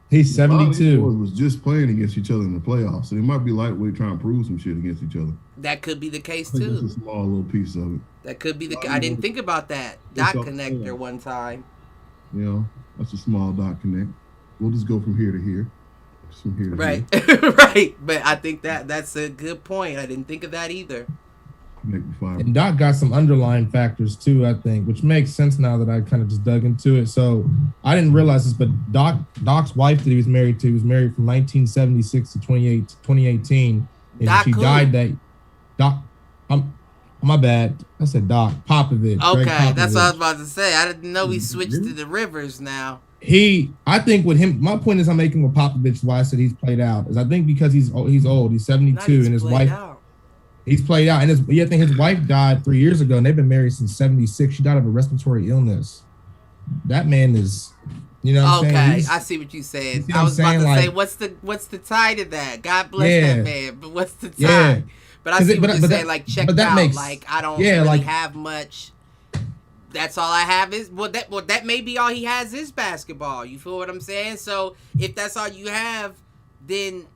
He's 72. Was just playing against each other in the playoffs, so they might be lightweight trying to prove some shit against each other. That could be the case too. That's a small little piece of it. That could be I didn't think about that dot connector one time. You know, that's a small dot connect. We'll just go from here to here. from here. Right, right. But I think that's a good point. I didn't think of that either. And Doc got some underlying factors too, I think, which makes sense now that I kind of just dug into it. So I didn't realize this, but Doc's wife that he was married to was married from 1976 to 2018, and Doc she died that. Doc, my bad. I said Doc Popovich. Okay, that's what I was about to say. I didn't know he switched to the Rivers now. I think with him, my point is I'm making with Popovich, why I said he's played out, is I think because he's old, he's 72, and his wife. He's played out, and I think his wife died 3 years ago, and they've been married since '76. She died of a respiratory illness. That man is, you know what I'm saying? Okay, I see what you said. I was about to say, what's the tie to that? God bless that man, but what's the tie? Yeah. But I see what you're saying, like checked out. Like I don't really have much. That's all I have is that may be all he has is basketball. You feel what I'm saying? So if that's all you have, then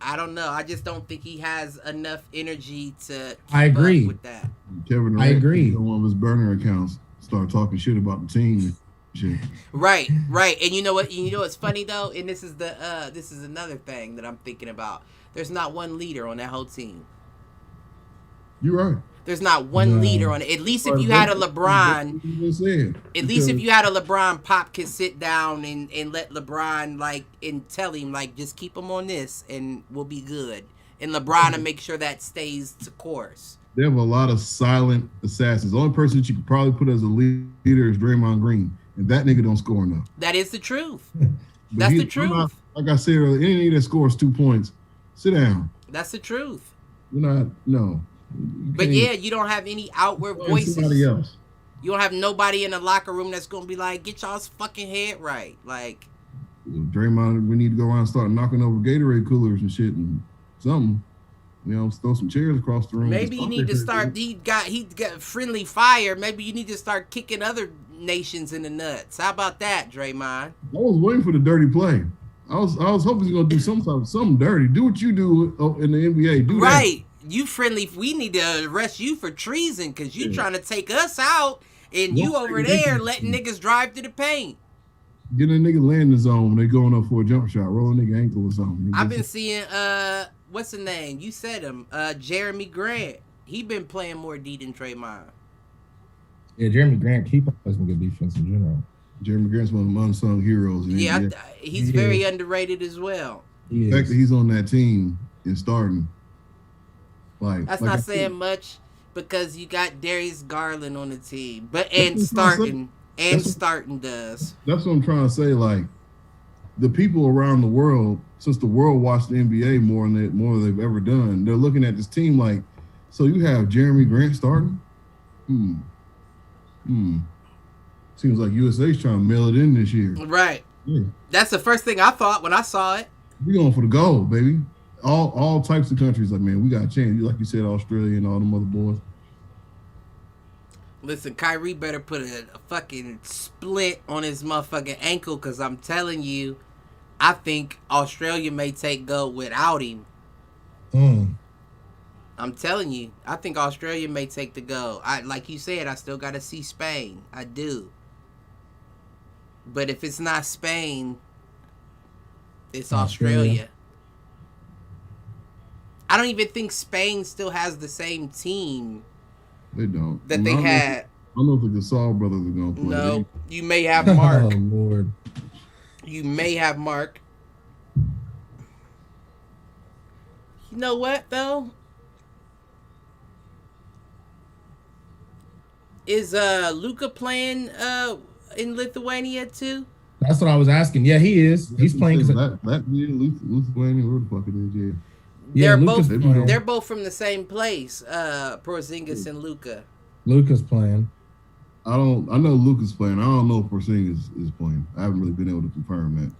I don't know. I just don't think he has enough energy to keep up with that. Kevin Durant, I agree. One of his burner accounts start talking shit about the team. Shit. Right. And you know what? You know what's funny though, and this is another thing that I'm thinking about. There's not one leader on that whole team. You're right. There's not one leader on it. At least if you had a LeBron, if you had a LeBron, Pop can sit down and let LeBron and tell him just keep him on this and we'll be good. And LeBron will make sure that stays to course. They have a lot of silent assassins. The only person that you could probably put as a leader is Draymond Green, and that nigga don't score enough. That is the truth. That's the truth. Like I said earlier, any nigga that scores 2 points, sit down. That's the truth. No. But yeah, you don't have any outward voices. Somebody else. You don't have nobody in the locker room that's gonna be like, get y'all's fucking head right. Like Draymond, we need to go around and start knocking over Gatorade coolers and shit and something. Throw some chairs across the room. Maybe you need to start. He got friendly fire. Maybe you need to start kicking other nations in the nuts. How about that, Draymond? I was waiting for the dirty play. I was hoping he's gonna do something dirty. Do what you do in the NBA. Do right. That. You friendly. We need to arrest you for treason because you trying to take us out, and you over there letting niggas drive to the paint. Get a nigga landing zone when they going up for a jump shot. Roll a nigga ankle or something. I've been seeing what's the name? You said him. Jeremy Grant. He been playing more D than Draymond. Yeah, Jeremy Grant plays some good defense in general. Jeremy Grant's one of the unsung heroes. He's very underrated as well. The fact that he's on that team and starting. That's not saying much because you got Darius Garland on the team, and starting does. That's what I'm trying to say. Like the people around the world, since the world watched the NBA more than they've ever done, they're looking at this team like, so you have Jeremy Grant starting? Seems like USA's trying to mail it in this year. Right. Yeah. That's the first thing I thought when I saw it. We going for the gold, baby. All types of countries, like, man, we got a chance. Like you said, Australia and all them other boys. Listen, Kyrie better put a fucking splint on his motherfucking ankle because I'm telling you, I think Australia may take gold without him. I'm telling you, I think Australia may take the gold. Like you said, I still got to see Spain. I do. But if it's not Spain, it's Australia. I don't even think Spain still has the same team. They don't. That they had. I don't know if the Gasol brothers are going to play. No, you may have Mark. Oh, Lord. You may have Mark. You know what, though? Is Luka playing in Lithuania, too? That's what I was asking. Yeah, he is. He's playing. Lithuania, where the fuck it is, yeah. They're both from the same place. Porzingis and Luka. Luka's playing. I know Luka's playing. I don't know if Porzingis is playing. I haven't really been able to confirm that.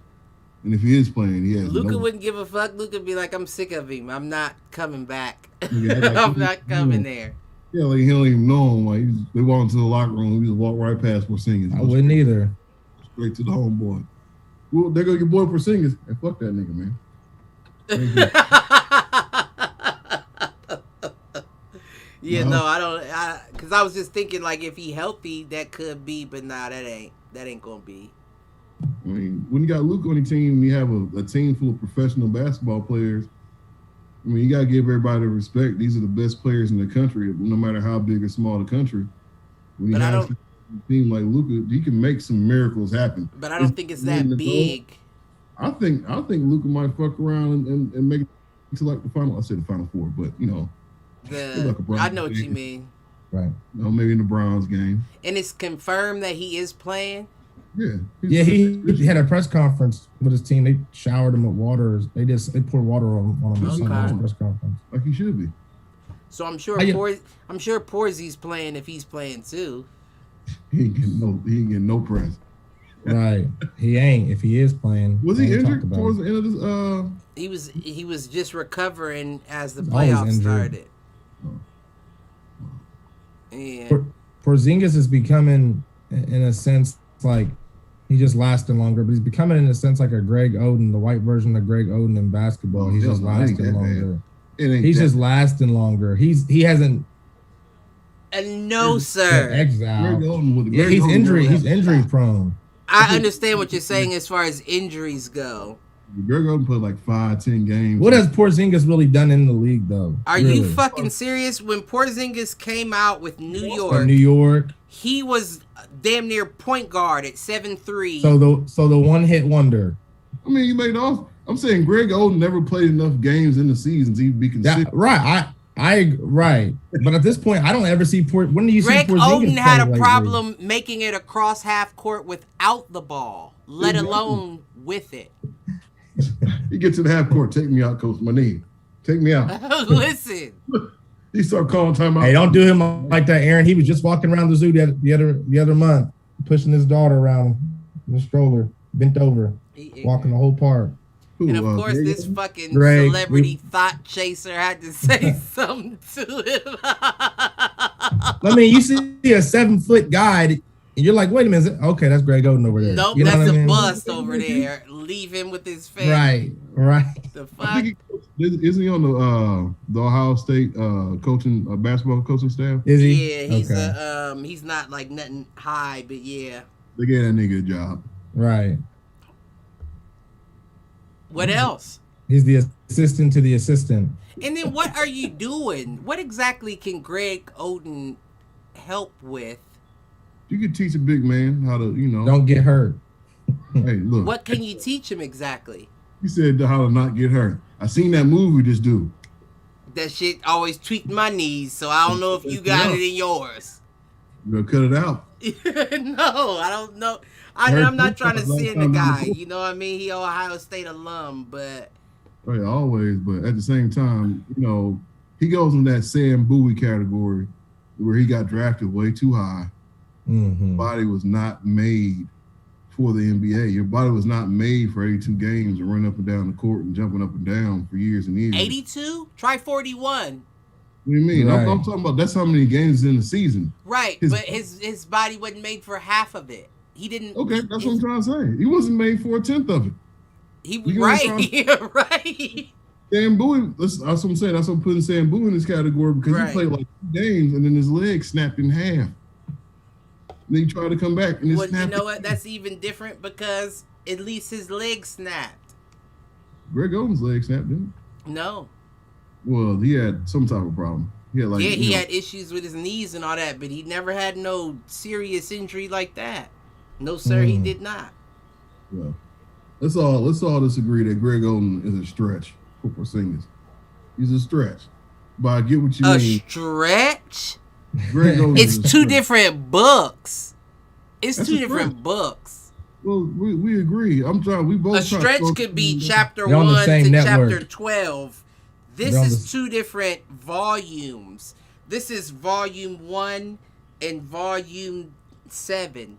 And if he is playing, he has. Luka wouldn't give a fuck. Luka would be like, I'm sick of him. I'm not coming back. I'm not coming there. Yeah, like he don't even know him. Like they walk into the locker room, he just walk right past Porzingis. I wouldn't either. Straight to the homeboy. Well, there go your boy Porzingis. And fuck that nigga, man. Yeah, no, I don't. Because I was just thinking, like, if he healthy, that could be, but nah, that ain't gonna be. mean, when you got Luka on your team, you have a team full of professional basketball players. I mean, you got to give everybody the respect. These are the best players in the country, no matter how big or small the country. When you have a team like Luka, he can make some miracles happen. But I don't think it's that big. I think Luka might fuck around and make it to like the final. I said the Final Four, but you know, I know what you mean. Right. You know, maybe in the Browns game. And it's confirmed that he is playing. Yeah. He had a press conference with his team. They showered him with water. They poured water on him at Sunday's press conference. Like he should be. So I'm sure Porzy's playing if he's playing too. He ain't getting no press. Right. He ain't. If he is playing. Was he injured towards the end of this? He was just recovering as the playoffs started. Yeah. Porzingis is becoming, in a sense, like he's just lasting longer, but he's becoming, in a sense, like a Greg Oden, the white version of Greg Oden in basketball. He's just lasting longer. He's just lasting longer. He hasn't. No, sir. Exile. Yeah, he's injury prone. I understand what you're saying as far as injuries go. Greg Oden put like 5-10 games. What has Porzingis really done in the league, though? Are you fucking serious? When Porzingis came out with New York, he was damn near point guard at 7'3". So the one hit wonder. I mean, you made off. I'm saying Greg Oden never played enough games in the seasons. He'd be considered. Right. Right. But at this point, I don't ever see when do you Greg see Porzingis Oden had a problem making it across half court without the ball, let alone with it. He gets to the half court. Take me out, coach. My knee. Take me out. Listen. He started calling timeout. Hey, don't do him like that, Aaron. He was just walking around the zoo the other month, pushing his daughter around in the stroller, bent over, walking the whole park. And of course, this fucking celebrity thought chaser had to say something to him. I mean, you see a 7-foot guy, and you're like, wait a minute. Okay, that's Greg Oden over there. Nope, that's a bust over there. Leave him with his family. Right. The fuck? Isn't he on the Ohio State coaching basketball coaching staff? Is he? Yeah, he's he's not like nothing high, but yeah. They gave that nigga a job. Right. What else? He's the assistant to the assistant. And then what are you doing? What exactly can Greg Oden help with? You could teach a big man how to, don't get hurt. Hey, look. What can you teach him exactly? You said how to not get hurt. I seen that movie just do. That shit always tweaked my knees, so I don't know if you got it in yours. You gonna cut it out? No, I don't know. I'm not trying to send the guy. You know what I mean? He Ohio State alum, but. Oh, yeah, always. But at the same time, he goes in that Sam Bowie category where he got drafted way too high. Mm-hmm. His body was not made for the NBA. Your body was not made for 82 games and running up and down the court and jumping up and down for years and years. 82? Try 41. What do you mean? Right. I'm talking about that's how many games in the season. Right, but his body wasn't made for half of it. He didn't. Okay, that's what I'm trying to say. He wasn't made for 1/10 of it. He was right. Right. Sam Bowie, that's what I'm saying. That's what I'm putting Sam Bowie in this category because he played like 2 games and then his leg snapped in half. And then he tried to come back and well, you know what? That's even different because at least his leg snapped. Greg Oden's leg snapped, didn't it? No. Well, he had some type of problem. He had issues with his knees and all that, but he never had no serious injury like that. No, sir, he did not. Well, let's all disagree that Greg Oden is a stretch for Porzingis. He's a stretch. But I get what you mean. A stretch? Greg Oden it's two different books. It's two different books. Well, we agree. We both. A stretch could be chapter 1 to chapter 12. This is 2 different volumes. This is volume 1 and volume 7.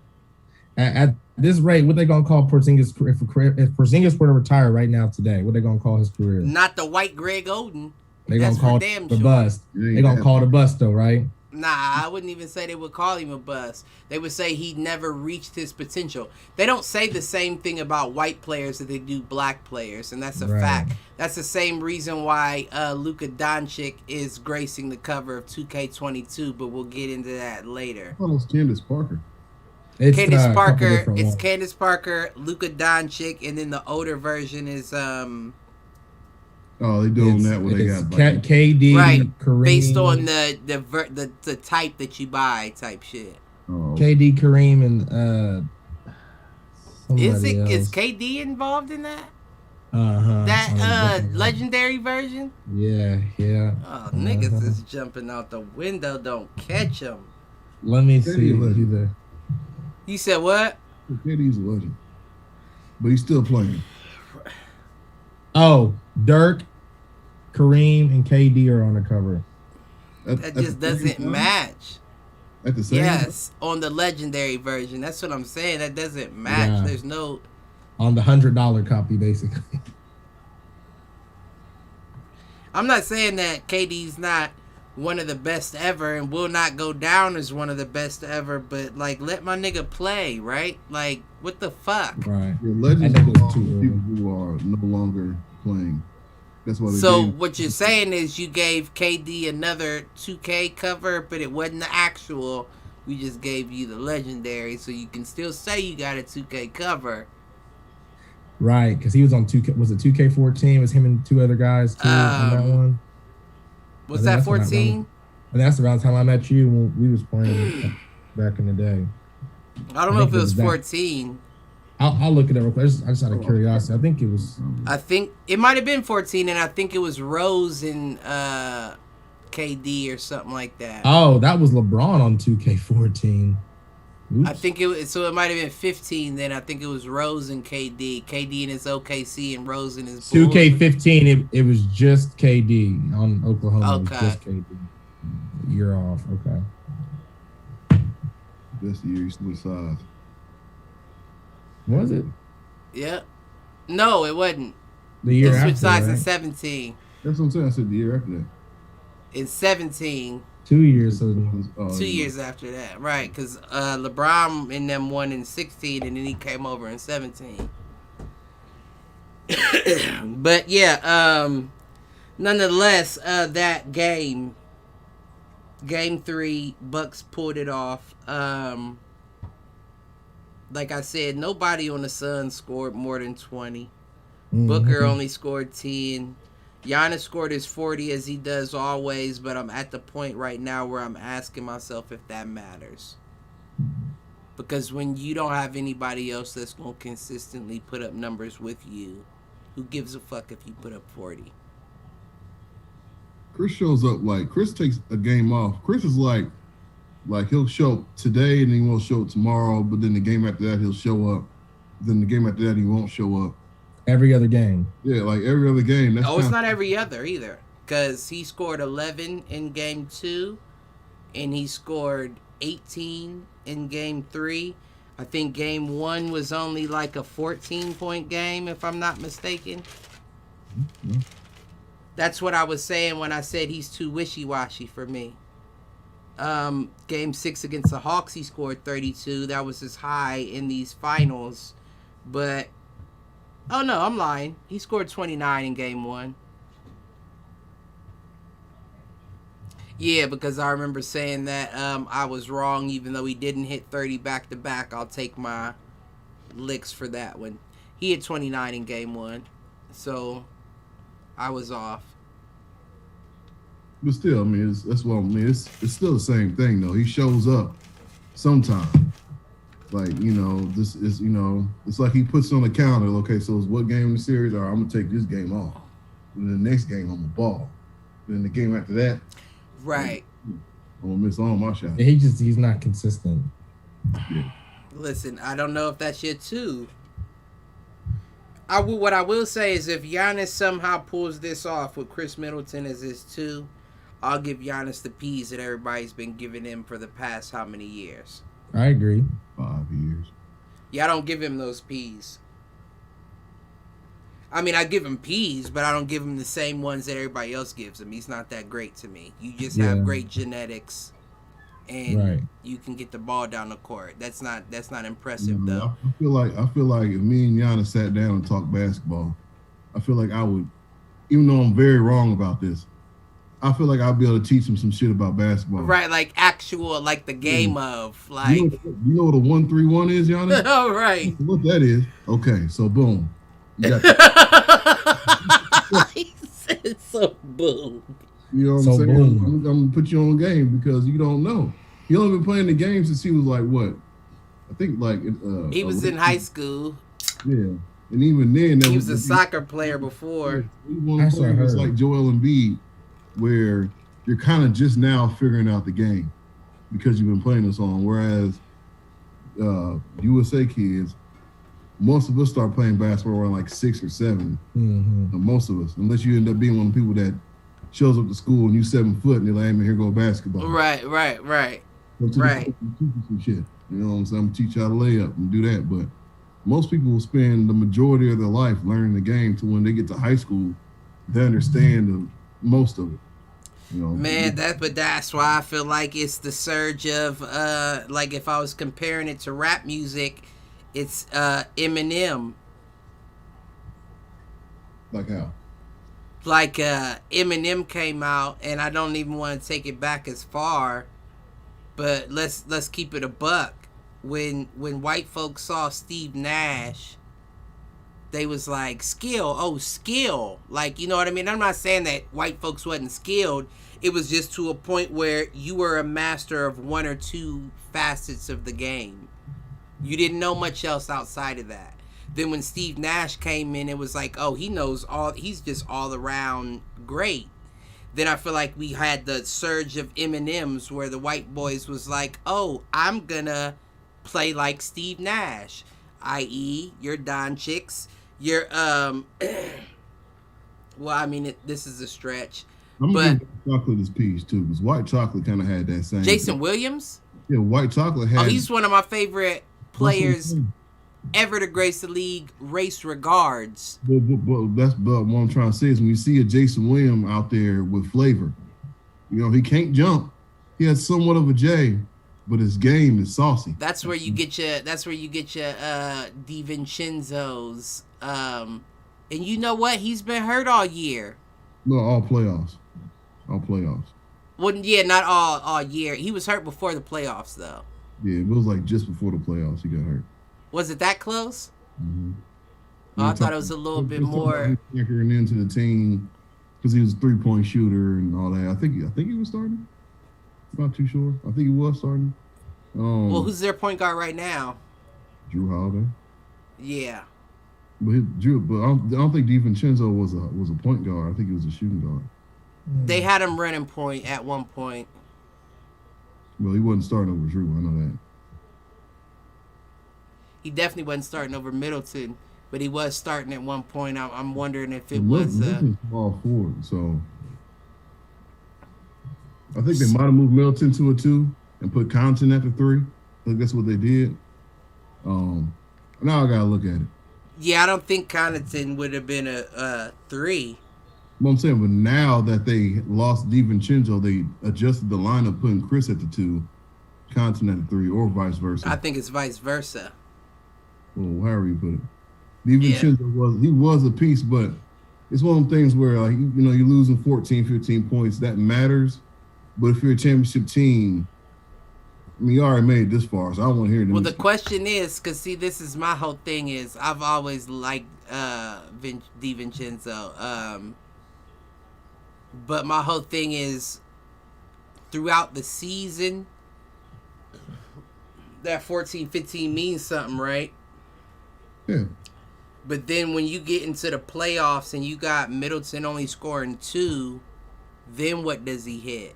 At this rate, what they gonna call Porzingis? If Porzingis were to retire right now today, what they gonna call his career? Not the white Greg Oden. They gonna call it the bust. They gonna call it a bust though, right? Nah, I wouldn't even say they would call him a bust. They would say he never reached his potential. They don't say the same thing about white players that they do black players, and that's a fact. That's the same reason why Luka Doncic is gracing the cover of 2K22, but we'll get into that later. Almost Candace Parker. It's Candace Parker. It's Candace Parker, Luka Doncic, and then the older version is Oh, they doing that where they got like, KD, right? Kareem. Based on the type that you buy, type shit. Oh. KD, Kareem, and is KD involved in that? That legendary version? Yeah. Oh, niggas is jumping out the window. Don't catch them. Let me see either. You said what? KD's a legend, but he's still playing. Oh, Dirk, Kareem, and KD are on the cover. That just doesn't match. At the same yes, on the legendary version. That's what I'm saying. That doesn't match. Yeah. There's no on the $100 copy, basically. I'm not saying that KD's not one of the best ever and will not go down as one of the best ever, but like let my nigga play, right? Like what the fuck? Right. Your legends belong to people who are no longer playing. That's why. So what you're saying is you gave KD another 2K cover, but it wasn't the actual. We just gave you the legendary, so you can still say you got a 2K cover. Right, because he was on 2K. Was it 2K14? It was him and two other guys too on that one. Was that 14? And that's around the time I met you when we was playing back in the day. I don't know if it was 14. I'll look it up real quick. I just out of curiosity. I think it was. I think it might have been 14, and I think it was Rose and KD or something like that. Oh, that was LeBron on 2K14. Oops. I think it was, so it might have been 15 then. I think it was Rose and KD. KD and his OKC and Rose and his Bulls. 2K15, it was just KD on Oklahoma. Okay. It was just KD. You're off. Okay. That's the year he switched sides. Was it? Yeah. No, it wasn't. The year after, after, switched sides right? in 17. That's what I'm saying. I said the year after that. In 17. 2 years. So 2 years after that, right? Because LeBron and them won in 16, and then he came over in 17. But yeah, nonetheless, that game 3, Bucks pulled it off. Like I said, nobody on the Suns scored more than 20. Mm-hmm. Booker only scored 10. Giannis scored his 40 as he does always, but I'm at the point right now where I'm asking myself if that matters. Because when you don't have anybody else that's going to consistently put up numbers with you, who gives a fuck if you put up 40? Chris shows up like, Chris takes a game off. Chris is like he'll show up today and he won't show up tomorrow, but then the game after that he'll show up. Then the game after that he won't show up. Every other game. Yeah, like every other game. That's it's not every other either. Because he scored 11 in game 2, and he scored 18 in game 3. I think game 1 was only like a 14-point game, if I'm not mistaken. Mm-hmm. That's what I was saying when I said he's too wishy-washy for me. Game 6 against the Hawks, he scored 32. That was his high in these finals. But, oh no, I'm lying. He scored 29 in game 1. Yeah, because I remember saying that I was wrong, even though he didn't hit 30 back-to-back. I'll take my licks for that one. He hit 29 in game 1. So, I was off. But still, I mean, that's what I mean. It's still the same thing, though. He shows up sometime. Like, this is, it's like he puts on the calendar. Okay, so it's what game in the series? All right, I'm going to take this game off. And then the next game, I'm going to ball. Then the game after that. Right. I'm going to miss all my shots. Yeah, he's not consistent. Yeah. Listen, I don't know if that's your 2. What I will say is if Giannis somehow pulls this off with Chris Middleton as his 2, I'll give Giannis the P's that everybody's been giving him for the past how many years? I agree. 5 years. Yeah, I don't give him those P's. I mean, I give him P's, but I don't give him the same ones that everybody else gives him. He's not that great to me. You just have great genetics, and you can get the ball down the court. That's not impressive, though. I feel like if me and Giannis sat down and talked basketball, I feel like I would, even though I'm very wrong about this, I feel like I'll be able to teach him some shit about basketball. Right, like actual, like the game of, like. You know what a 1-3-1 is, Giannis? Oh, right. What that is? Okay, so boom. You got that. He said so boom. You know what I'm saying? I'm gonna put you on game because you don't know. He only been playing the game since he was like what? I think like he was in high school. Yeah. And even then, he was a soccer player before. He one player was like Joel Embiid, where you're kind of just now figuring out the game because you've been playing this on. Whereas USA kids, most of us start playing basketball around like 6 or 7. Most of us, unless you end up being one of the people that shows up to school and you 7 foot and they're like, hey, man, here go basketball. Right. Some shit. You know what I'm saying? I'm gonna teach you how to lay up and do that, but most people will spend the majority of their life learning the game to when they get to high school, they understand most of it. You know, man, that's why I feel like it's the surge of like if I was comparing it to rap music, it's Eminem. Like how? Like Eminem came out, and I don't even want to take it back as far, but let's keep it a buck. When white folks saw Steve Nash, they was like, skill. Like, you know what I mean? I'm not saying that white folks wasn't skilled. It was just to a point where you were a master of 1 or 2 facets of the game. You didn't know much else outside of that. Then when Steve Nash came in, it was like, oh, he's just all around great. Then I feel like we had the surge of Eminems where the white boys was like, oh, I'm gonna play like Steve Nash, i.e. your Doncics, your well, I mean, this is a stretch. I'm gonna give Chocolate his piece too, because White Chocolate kind of had that same. Jason Williams. Yeah, White Chocolate had. Oh, he's one of my favorite players ever to grace the league. Race regards. But what I'm trying to say is when you see a Jason Williams out there with flavor, you know he can't jump. He has somewhat of a J. But his game is saucy. That's where you get your DiVincenzo's. And you know what? He's been hurt all year. No, all playoffs. Well, yeah, not all year. He was hurt before the playoffs, though. Yeah, it was like just before the playoffs he got hurt. Was it that close? Mm-hmm. Oh, I thought it was a little bit more. Anchoring into the team because he was a 3-point shooter and all that. I think he was starting. I'm not too sure. I think he was starting. Well, who's their point guard right now? Jrue Holiday. Yeah. But I don't think DiVincenzo was a point guard. I think he was a shooting guard. They had him running point at one point. Well, he wasn't starting over Jrue. I know that. He definitely wasn't starting over Middleton, but he was starting at one point. I'm wondering if it was. Small forward, so I think they might have moved Middleton to a 2 and put Compton at the 3. I think that's what they did. Now I gotta look at it. Yeah, I don't think Connaughton would have been a 3. Well, I'm saying, but now that they lost DiVincenzo, they adjusted the lineup, putting Chris at the 2, Compton at the 3, or vice versa. I think it's vice versa. Well, however you put it. DiVincenzo was a piece, but it's one of them things where, like, you know, you're losing 14, 15 points. That matters. But if you're a championship team, I mean, you already made it this far, so I don't want to hear them. Well, the question is, because, see, this is my whole thing is I've always liked DiVincenzo. But my whole thing is throughout the season, that 14-15 means something, right? Yeah. But then when you get into the playoffs and you got Middleton only scoring 2, then what does he hit?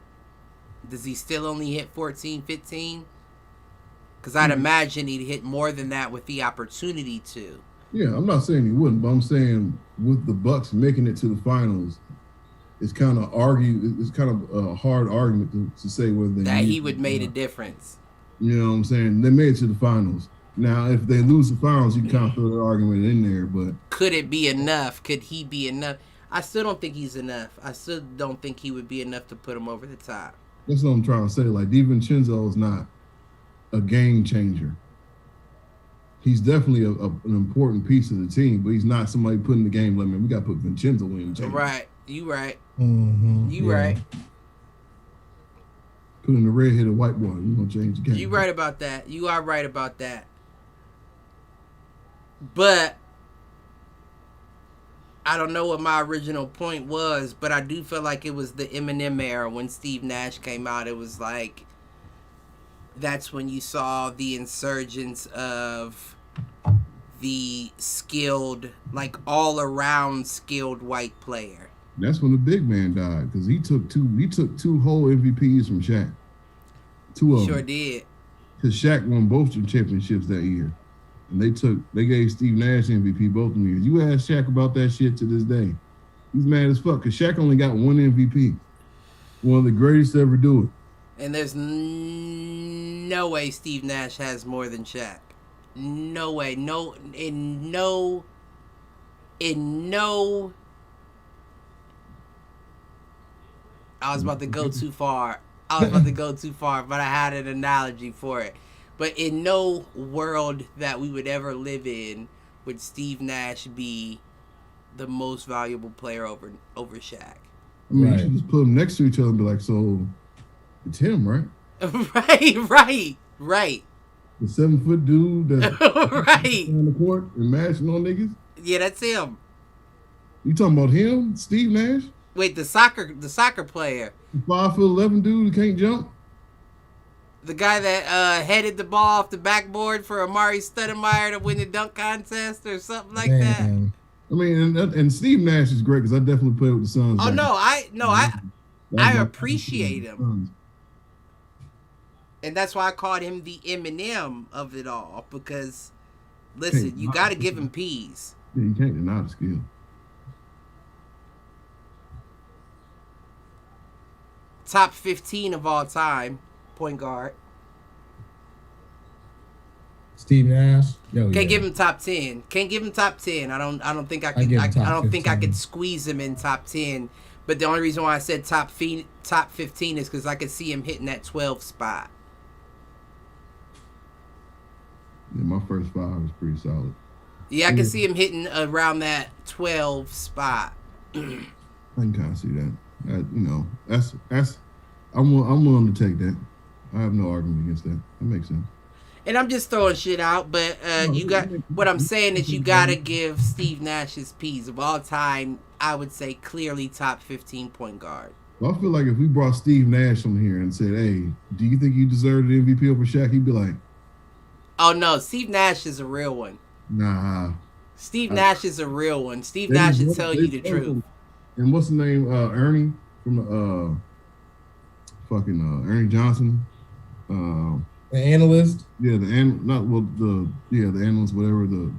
Does he still only hit 14-15? Because I'd imagine he'd hit more than that with the opportunity to. Yeah, I'm not saying he wouldn't, but I'm saying with the Bucks making it to the finals, it's kind of it's kind of a hard argument to say whether that he would made a difference. You know what I'm saying? They made it to the finals. Now, if they lose the finals, you can kind of throw that argument in there, but could it be enough? Could he be enough? I still don't think he's enough. I still don't think he would be enough to put him over the top. That's what I'm trying to say. Like, DiVincenzo is not a game changer. he's definitely an important piece of the team, but he's not somebody putting the game limit. We got to put Vincenzo in. Right. You right. Mm-hmm. You right. Putting the red-headed white boy. You gonna change the game. You right about that. You are right about that. But I don't know what my original point was, but I do feel like it was the Eminem era when Steve Nash came out. It was like that's when you saw the insurgence of the skilled, like all around skilled white player. That's when the big man died because he took two whole MVPs from Shaq. Two of them. Sure did. Because Shaq won both the championships that year. And they gave Steve Nash MVP both of them years. You ask Shaq about that shit to this day. He's mad as fuck because Shaq only got one MVP. One of the greatest to ever do it. And there's no way Steve Nash has more than Shaq. No way. No. I was about to go too far. But I had an analogy for it. But in no world that we would ever live in would Steve Nash be the most valuable player over Shaq. I mean, you should just put them next to each other and be like, so it's him, right? Right. The 7-foot dude that's right on the court and mashing on niggas? Yeah, that's him. You talking about him? Steve Nash? Wait, the soccer player. The 5'11" dude who can't jump? The guy that headed the ball off the backboard for Amari Stoudemire to win the dunk contest or something like that. I mean, and Steve Nash is great because I definitely played with the Suns. Oh no, I appreciate him, and that's why I called him the Eminem of it all. Because listen, you got to give him peas. Yeah, you can't deny the skill. Top 15 of all time. Point guard. Steve Nash. Can't give him top 10. Can't give him top 10. I don't think I could. I don't think I could squeeze him in top 10. But the only reason why I said top 15 is because I could see him hitting that 12 spot. Yeah, my first 5 was pretty solid. Yeah, I can see him hitting around that 12 spot. I can kind of see that. That's. I'm willing to take that. I have no argument against that. That makes sense. And I'm just throwing shit out, but what I'm saying is you gotta give Steve Nash his piece. Of all time, I would say clearly top 15 point guard. Well, I feel like if we brought Steve Nash on here and said, hey, do you think you deserve the MVP over Shaq? He'd be like, oh no, Steve Nash is a real one. Nah. Steve Nash is a real one. Steve Nash should tell you the truth. And what's the name? Ernie from Ernie Johnson. The analyst. Yeah, the analyst, whatever, the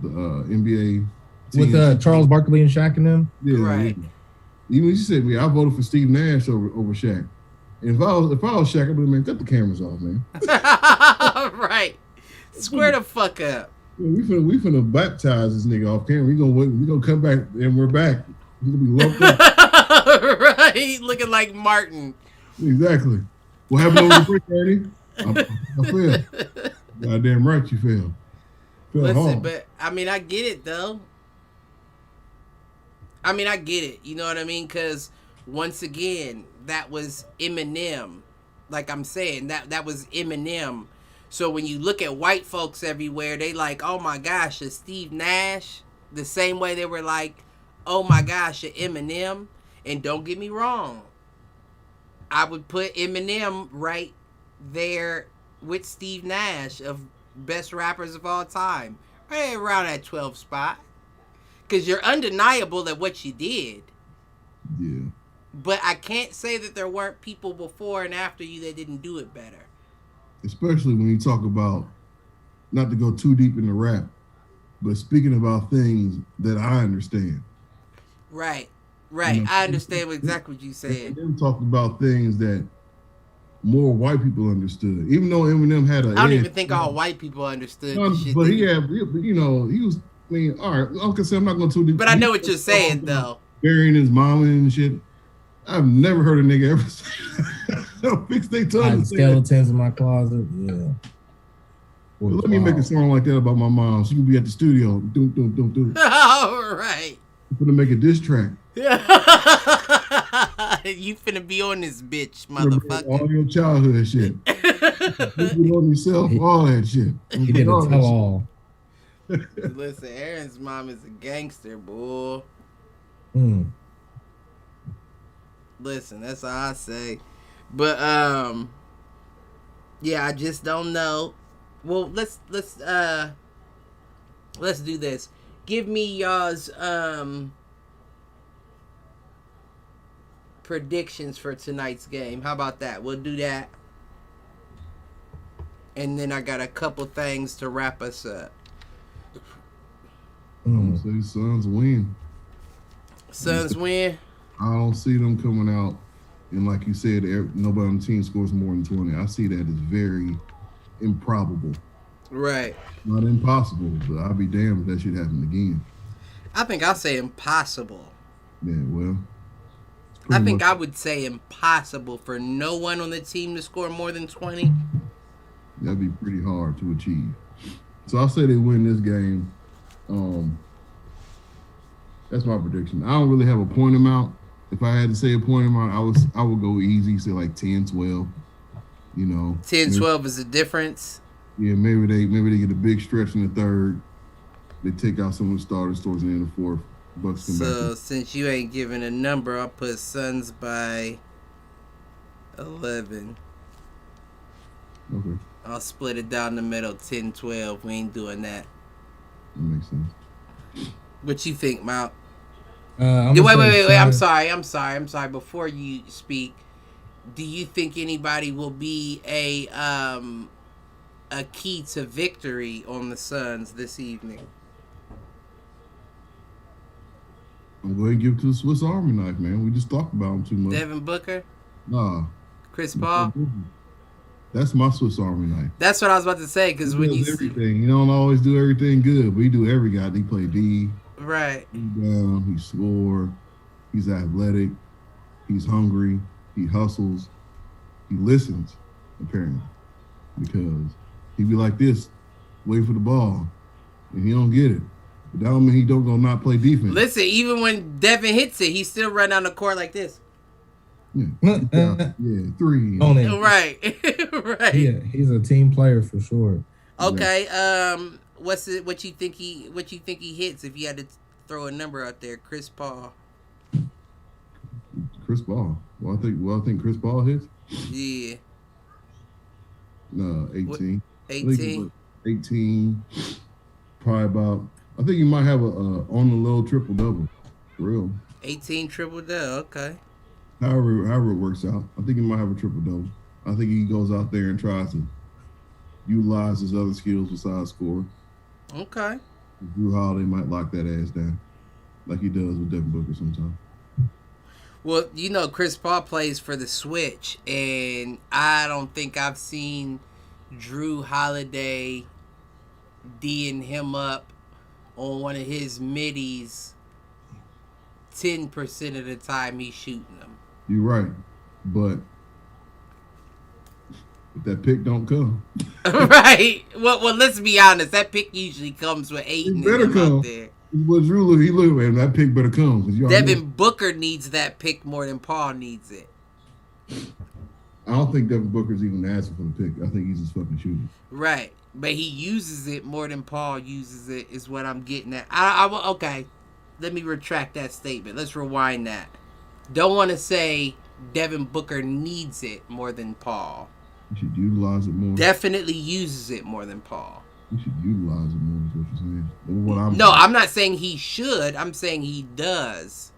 NBA team. With Charles Barkley and Shaq and them. Yeah, right. Yeah. Even he said, I voted for Steve Nash over Shaq. And if I was Shaq, I'd be like, man, cut the cameras off, man. Right. Square the fuck up. Yeah, we finna baptize this nigga off camera. We gonna come back and we're back. We're gonna be lumped up. Right, looking like Martin. Exactly. What happened over the break, Ernie? I failed. Goddamn right you failed. Listen, hard. but I mean, I get it though. I mean, I get it. You know what I mean? Because once again, that was Eminem. Like I'm saying, that was Eminem. So when you look at white folks everywhere, they like, oh my gosh, a Steve Nash. The same way they were like, oh my gosh, a Eminem. And don't get me wrong, I would put Eminem right there with Steve Nash of best rappers of all time. Right around that 12 spot. Because you're undeniable at what you did. Yeah. But I can't say that there weren't people before and after you that didn't do it better. Especially when you talk about, not to go too deep into rap, but speaking about things that I understand. Right. You know, I understand exactly what you said. Eminem talked about things that more white people understood. Even though Eminem had I don't even think all white people understood the shit. But he was, I mean, all right, like I said, I'm not going to too deep. But I know what you're saying, though. Burying his mama and shit. I've never heard a nigga ever say fix their tongue. Skeletons in my closet, yeah. Let me make a song like that about my mom. She can be at the studio. Do. All right. I'm gonna make a diss track. You finna be on this bitch, motherfucker. All your childhood shit. You on yourself, all that shit. He did a tell all. Listen, Aaron's mom is a gangster, boy. Listen, that's all I say. But yeah, I just don't know. Well, let's do this. Give me y'all's predictions for tonight's game. How about that? We'll do that. And then I got a couple things to wrap us up. I'm gonna say Suns win. Suns win? I don't see them coming out. And like you said, nobody on the team scores more than 20. I see that as very improbable. Right. Not impossible, but I'll be damned if that shit happen again. I think I'll say impossible. Yeah, well. I think I would say impossible for no one on the team to score more than 20. That'd be pretty hard to achieve. So I'll say they win this game. That's my prediction. I don't really have a point amount. If I had to say a point amount, I would go easy, say like 10-12. You know. 10-12 is the difference. Yeah, maybe they get a big stretch in the third. They take out some of the starters towards the end of the fourth. Bucks come so back. Since you ain't giving a number, I'll put Suns by 11. Okay. I'll split it down the middle, 10-12. We ain't doing that. That makes sense. What you think, Mount? Wait. I'm sorry. Before you speak, do you think anybody will be a key to victory on the Suns this evening? I'm going to give it to the Swiss Army knife, man. We just talked about him too much. Devin Booker? Nah. Chris Paul? That's my Swiss Army knife. That's what I was about to say, because when you everything, you don't always do everything good, but he do every guy. He play D. Right. He's down. He scored. He's athletic. He's hungry. He hustles. He listens, apparently, because he be like this, waiting for the ball, and he don't get it. But that don't mean he don't go not play defense. Listen, even when Devin hits it, he still run down the court like this. Yeah, three. Right. Right. Yeah, he's a team player for sure. Okay. What you think he hits if you had to throw a number out there? Chris Paul. Chris Paul. I think Chris Paul hits. Yeah. No, 18. 18. 18. Probably about. I think he might have a on the low triple double. For real. 18 triple double. Okay. However it works out, I think he might have a triple double. I think he goes out there and tries to utilize his other skills besides scoring. Okay. Drew Holiday might lock that ass down, like he does with Devin Booker sometimes. Well, you know, Chris Paul plays for the Switch, and I don't think I've seen Drew Holiday D'ing him up on one of his middies 10% of the time he's shooting them. You're right, but if that pick don't come. Right. Well, let's be honest. That pick usually comes with 8 and better come. Out there. What Drew look, he look at that pick better come. Devin Booker needs that pick more than Paul needs it. I don't think Devin Booker's even asking for the pick. I think he's just fucking shooting. Right, but he uses it more than Paul uses it. Is what I'm getting at. Okay. Let me retract that statement. Let's rewind that. Don't want to say Devin Booker needs it more than Paul. You should utilize it more. Definitely uses it more than Paul. You should utilize it more, is what you're saying. I'm not saying he should. I'm saying he does.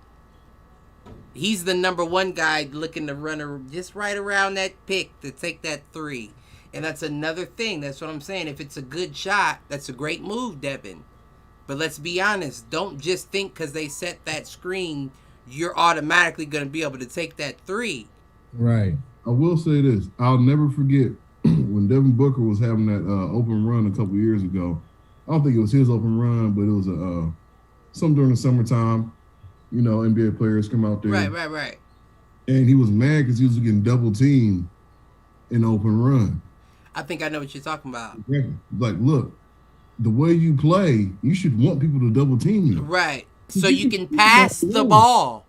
He's the number one guy looking to run just right around that pick to take that 3. And that's another thing. That's what I'm saying. If it's a good shot, that's a great move, Devin. But let's be honest. Don't just think because they set that screen, you're automatically going to be able to take that 3. Right. I will say this. I'll never forget when Devin Booker was having that open run a couple years ago. I don't think it was his open run, but it was some during the summertime. You know, NBA players come out there. Right. And he was mad because he was getting double teamed in open run. I think I know what you're talking about. Exactly. Like, look, the way you play, you should want people to double team you. Right. So you can pass the ball.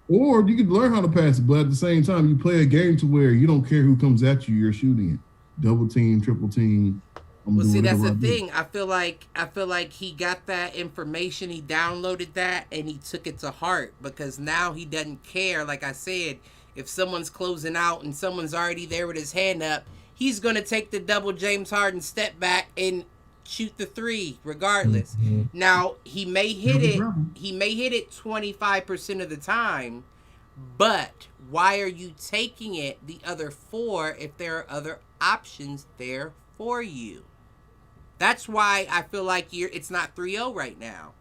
Or you can learn how to pass it, but at the same time, you play a game to where you don't care who comes at you, you're shooting it. Double team, triple team. Well, see, that's the thing. I feel like he got that information, he downloaded that, and he took it to heart because now he doesn't care. Like I said, if someone's closing out and someone's already there with his hand up, he's gonna take the double James Harden step back and shoot the three regardless. Mm-hmm. Now he may hit it. He may hit it 25% of the time, but why are you taking it the other 4 if there are other options there for you? That's why I feel like it's not 3-0 right now.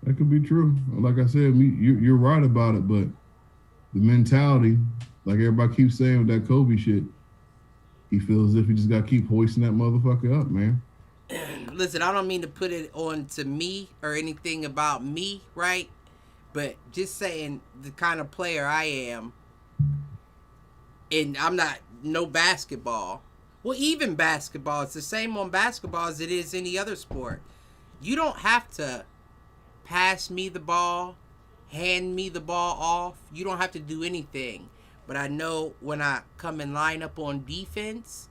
That could be true. Like I said, you're right about it, but the mentality, like everybody keeps saying with that Kobe shit, he feels as if he just got to keep hoisting that motherfucker up, man. Listen, I don't mean to put it on to me or anything about me, right? But just saying the kind of player I am, and I'm not no basketball. Well, even basketball, it's the same on basketball as it is any other sport. You don't have to pass me the ball, hand me the ball off. You don't have to do anything. But I know when I come and line up on defense,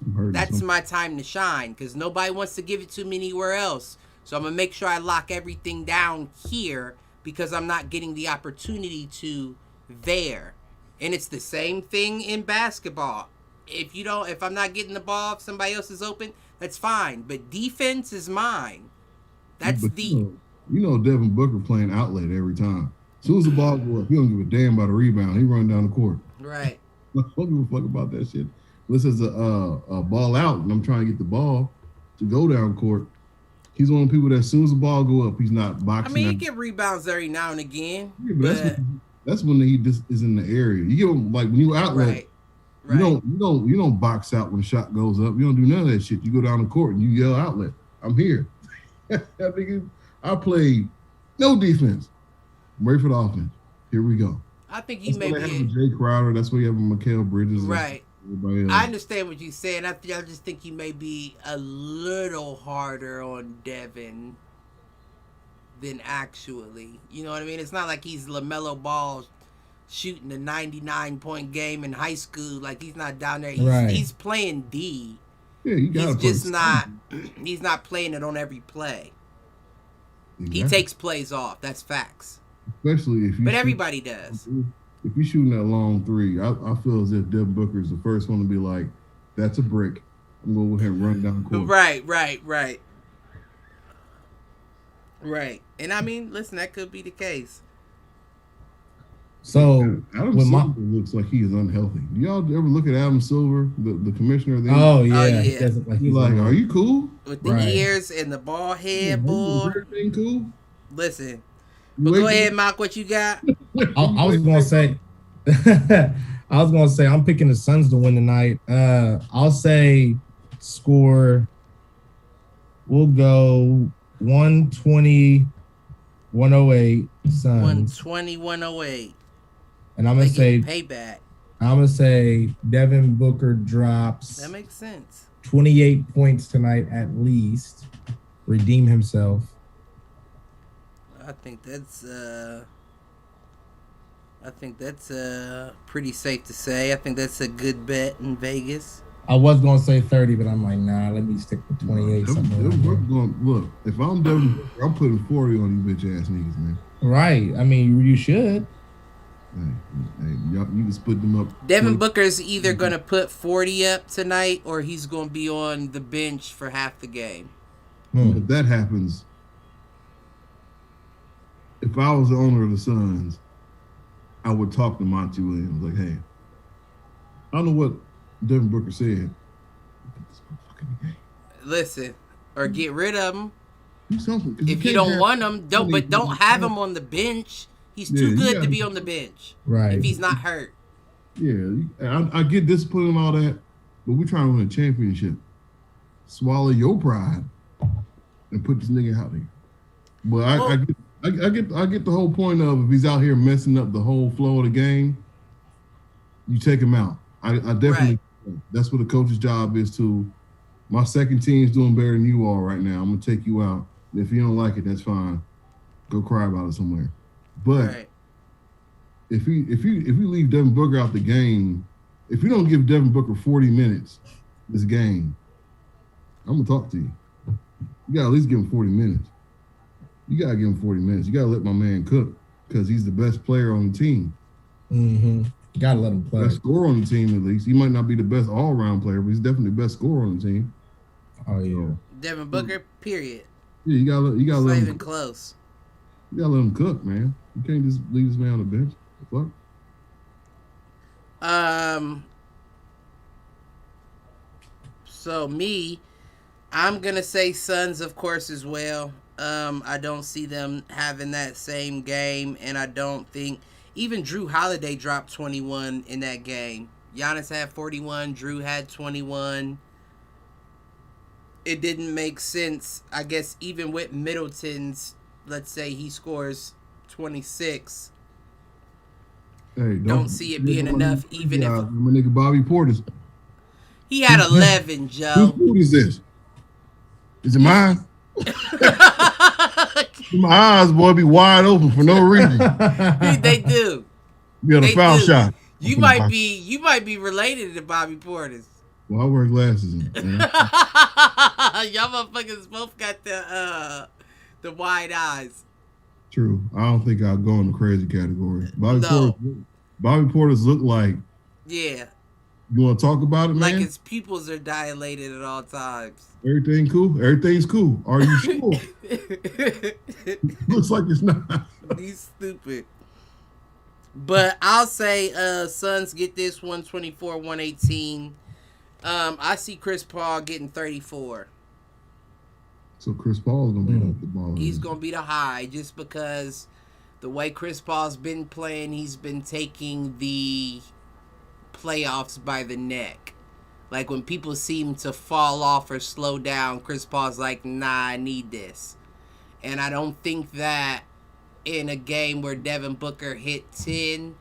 that's my time to shine because nobody wants to give it to me anywhere else. So I'm going to make sure I lock everything down here because I'm not getting the opportunity there. And it's the same thing in basketball. If I'm not getting the ball, if somebody else is open, that's fine. But defense is mine. That's you know Devin Booker playing outlet every time. As soon as the ball goes up, he don't give a damn about a rebound. He run down the court. Right. I don't give a fuck about that shit. This is a ball out, and I'm trying to get the ball to go down court. He's one of the people that as soon as the ball go up, he's not boxing. I mean, he get rebounds every now and again. Yeah, but that's when he just is in the area. You get him like when you outlet. Right. You don't box out when the shot goes up. You don't do none of that shit. You go down the court and you yell outlet. I'm here. I played no defense. I'm ready for the offense. Here we go. I think he may be Jay Crowder. That's why you have Mikal Bridges. Right. I understand what you're saying. I just think he may be a little harder on Devin than actually. You know what I mean? It's not like he's LaMelo Ball shooting a 99-point game in high school. Like he's not down there. He's playing D. Yeah, you got. He's just not. He's not playing it on every play. Exactly. He takes plays off. That's facts. Especially if you. But everybody does. If you're shooting that long three, I feel as if Devin Booker is the first one to be like, "That's a brick. I'm going to go ahead and run down court." Right. And I mean, listen, that could be the case. So Adam Silver looks like he is unhealthy. Do y'all ever look at Adam Silver, the commissioner of the NBA? He's like, are you cool? With the ears and the bald head, boy. Everything cool? Listen. But go ahead, Mark, what you got? I was gonna say I'm picking the Suns to win tonight. I'll say score. We'll go 120-108 Suns. 120-108. And I'm gonna say payback. I'm gonna say Devin Booker drops. That makes sense. 28 points tonight at least. Redeem himself. I think that's pretty safe to say. I think that's a good bet in Vegas. I was gonna say 30, but I'm like, nah, let me stick with 28. Look, if I'm Devin Booker, I'm putting 40 on you bitch ass niggas, man. Right. I mean, you should. Hey, you can split them up. Devin Booker's either going to put 40 up tonight or he's going to be on the bench for half the game. If that happens, if I was the owner of the Suns, I would talk to Monty Williams like, hey, I don't know what Devin Booker said. Listen, or get rid of him. Do something. If you don't want him, don't have him on the bench. He's too good to be on the bench. Right. If he's not hurt. Yeah, I get discipline and all that, but we're trying to win a championship. Swallow your pride and put this nigga out there. But I get the whole point of if he's out here messing up the whole flow of the game, you take him out. I definitely. Right. That's what the coach's job is to. My second team's doing better than you are right now. I'm gonna take you out. If you don't like it, that's fine. Go cry about it somewhere. But if you leave Devin Booker out the game, if you don't give Devin Booker 40 minutes this game, I'm gonna talk to you. You gotta at least give him 40 minutes. You gotta give him 40 minutes. You gotta let my man cook because he's the best player on the team. Mm-hmm. You gotta let him play. Best scorer on the team, at least. He might not be the best all-around player, but he's definitely the best scorer on the team. Oh yeah. Devin Booker, period. Yeah, you gotta let him. Not even close. You gotta let him cook, man. You can't just leave this man on the bench. What? So I'm gonna say Suns, of course, as well. I don't see them having that same game, and I don't think even Drew Holiday dropped 21 in that game. Giannis had 41, Drew had 21. It didn't make sense, I guess, even with Middleton's, let's say he scores 26. Hey, don't see it being enough, even if... My nigga Bobby Portis. He had 11, Joe. Whose food is this? Is it mine? My eyes, boy, be wide open for no reason. They do. You got a foul shot. You might be related to Bobby Portis. Well, I wear glasses. Y'all motherfuckers both got the wide eyes. True. I don't think I'll go in the crazy category. Bobby Portis look like. Yeah. You want to talk about it, man? Like his pupils are dilated at all times. Everything cool? Everything's cool. Are you sure? Looks like it's not. He's stupid. But I'll say Suns get this 124-118. I see Chris Paul getting 34. So Chris Paul is going to be the ball. He's going to be the high just because the way Chris Paul's been playing, he's been taking the playoffs by the neck. Like when people seem to fall off or slow down, Chris Paul's like, nah, I need this. And I don't think that in a game where Devin Booker hit 10,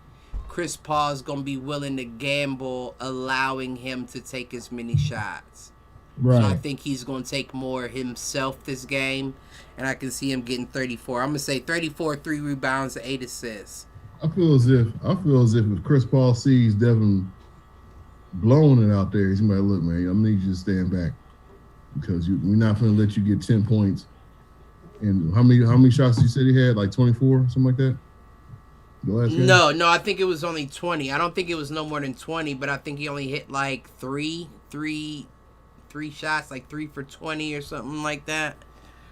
Chris Paul's going to be willing to gamble allowing him to take as many shots. Right. So I think he's going to take more himself this game, and I can see him getting 34. I'm going to say 34, 3 rebounds, 8 assists. I feel as if Chris Paul sees Devin blowing it out there, he's like, look, man, I'm going to need you to stand back because we're not going to let you get 10 points. And how many shots did you say he had? Like 24, something like that? No, I think it was only 20. I don't think it was no more than 20, but I think he only hit like three shots, like 3 for 20 or something like that.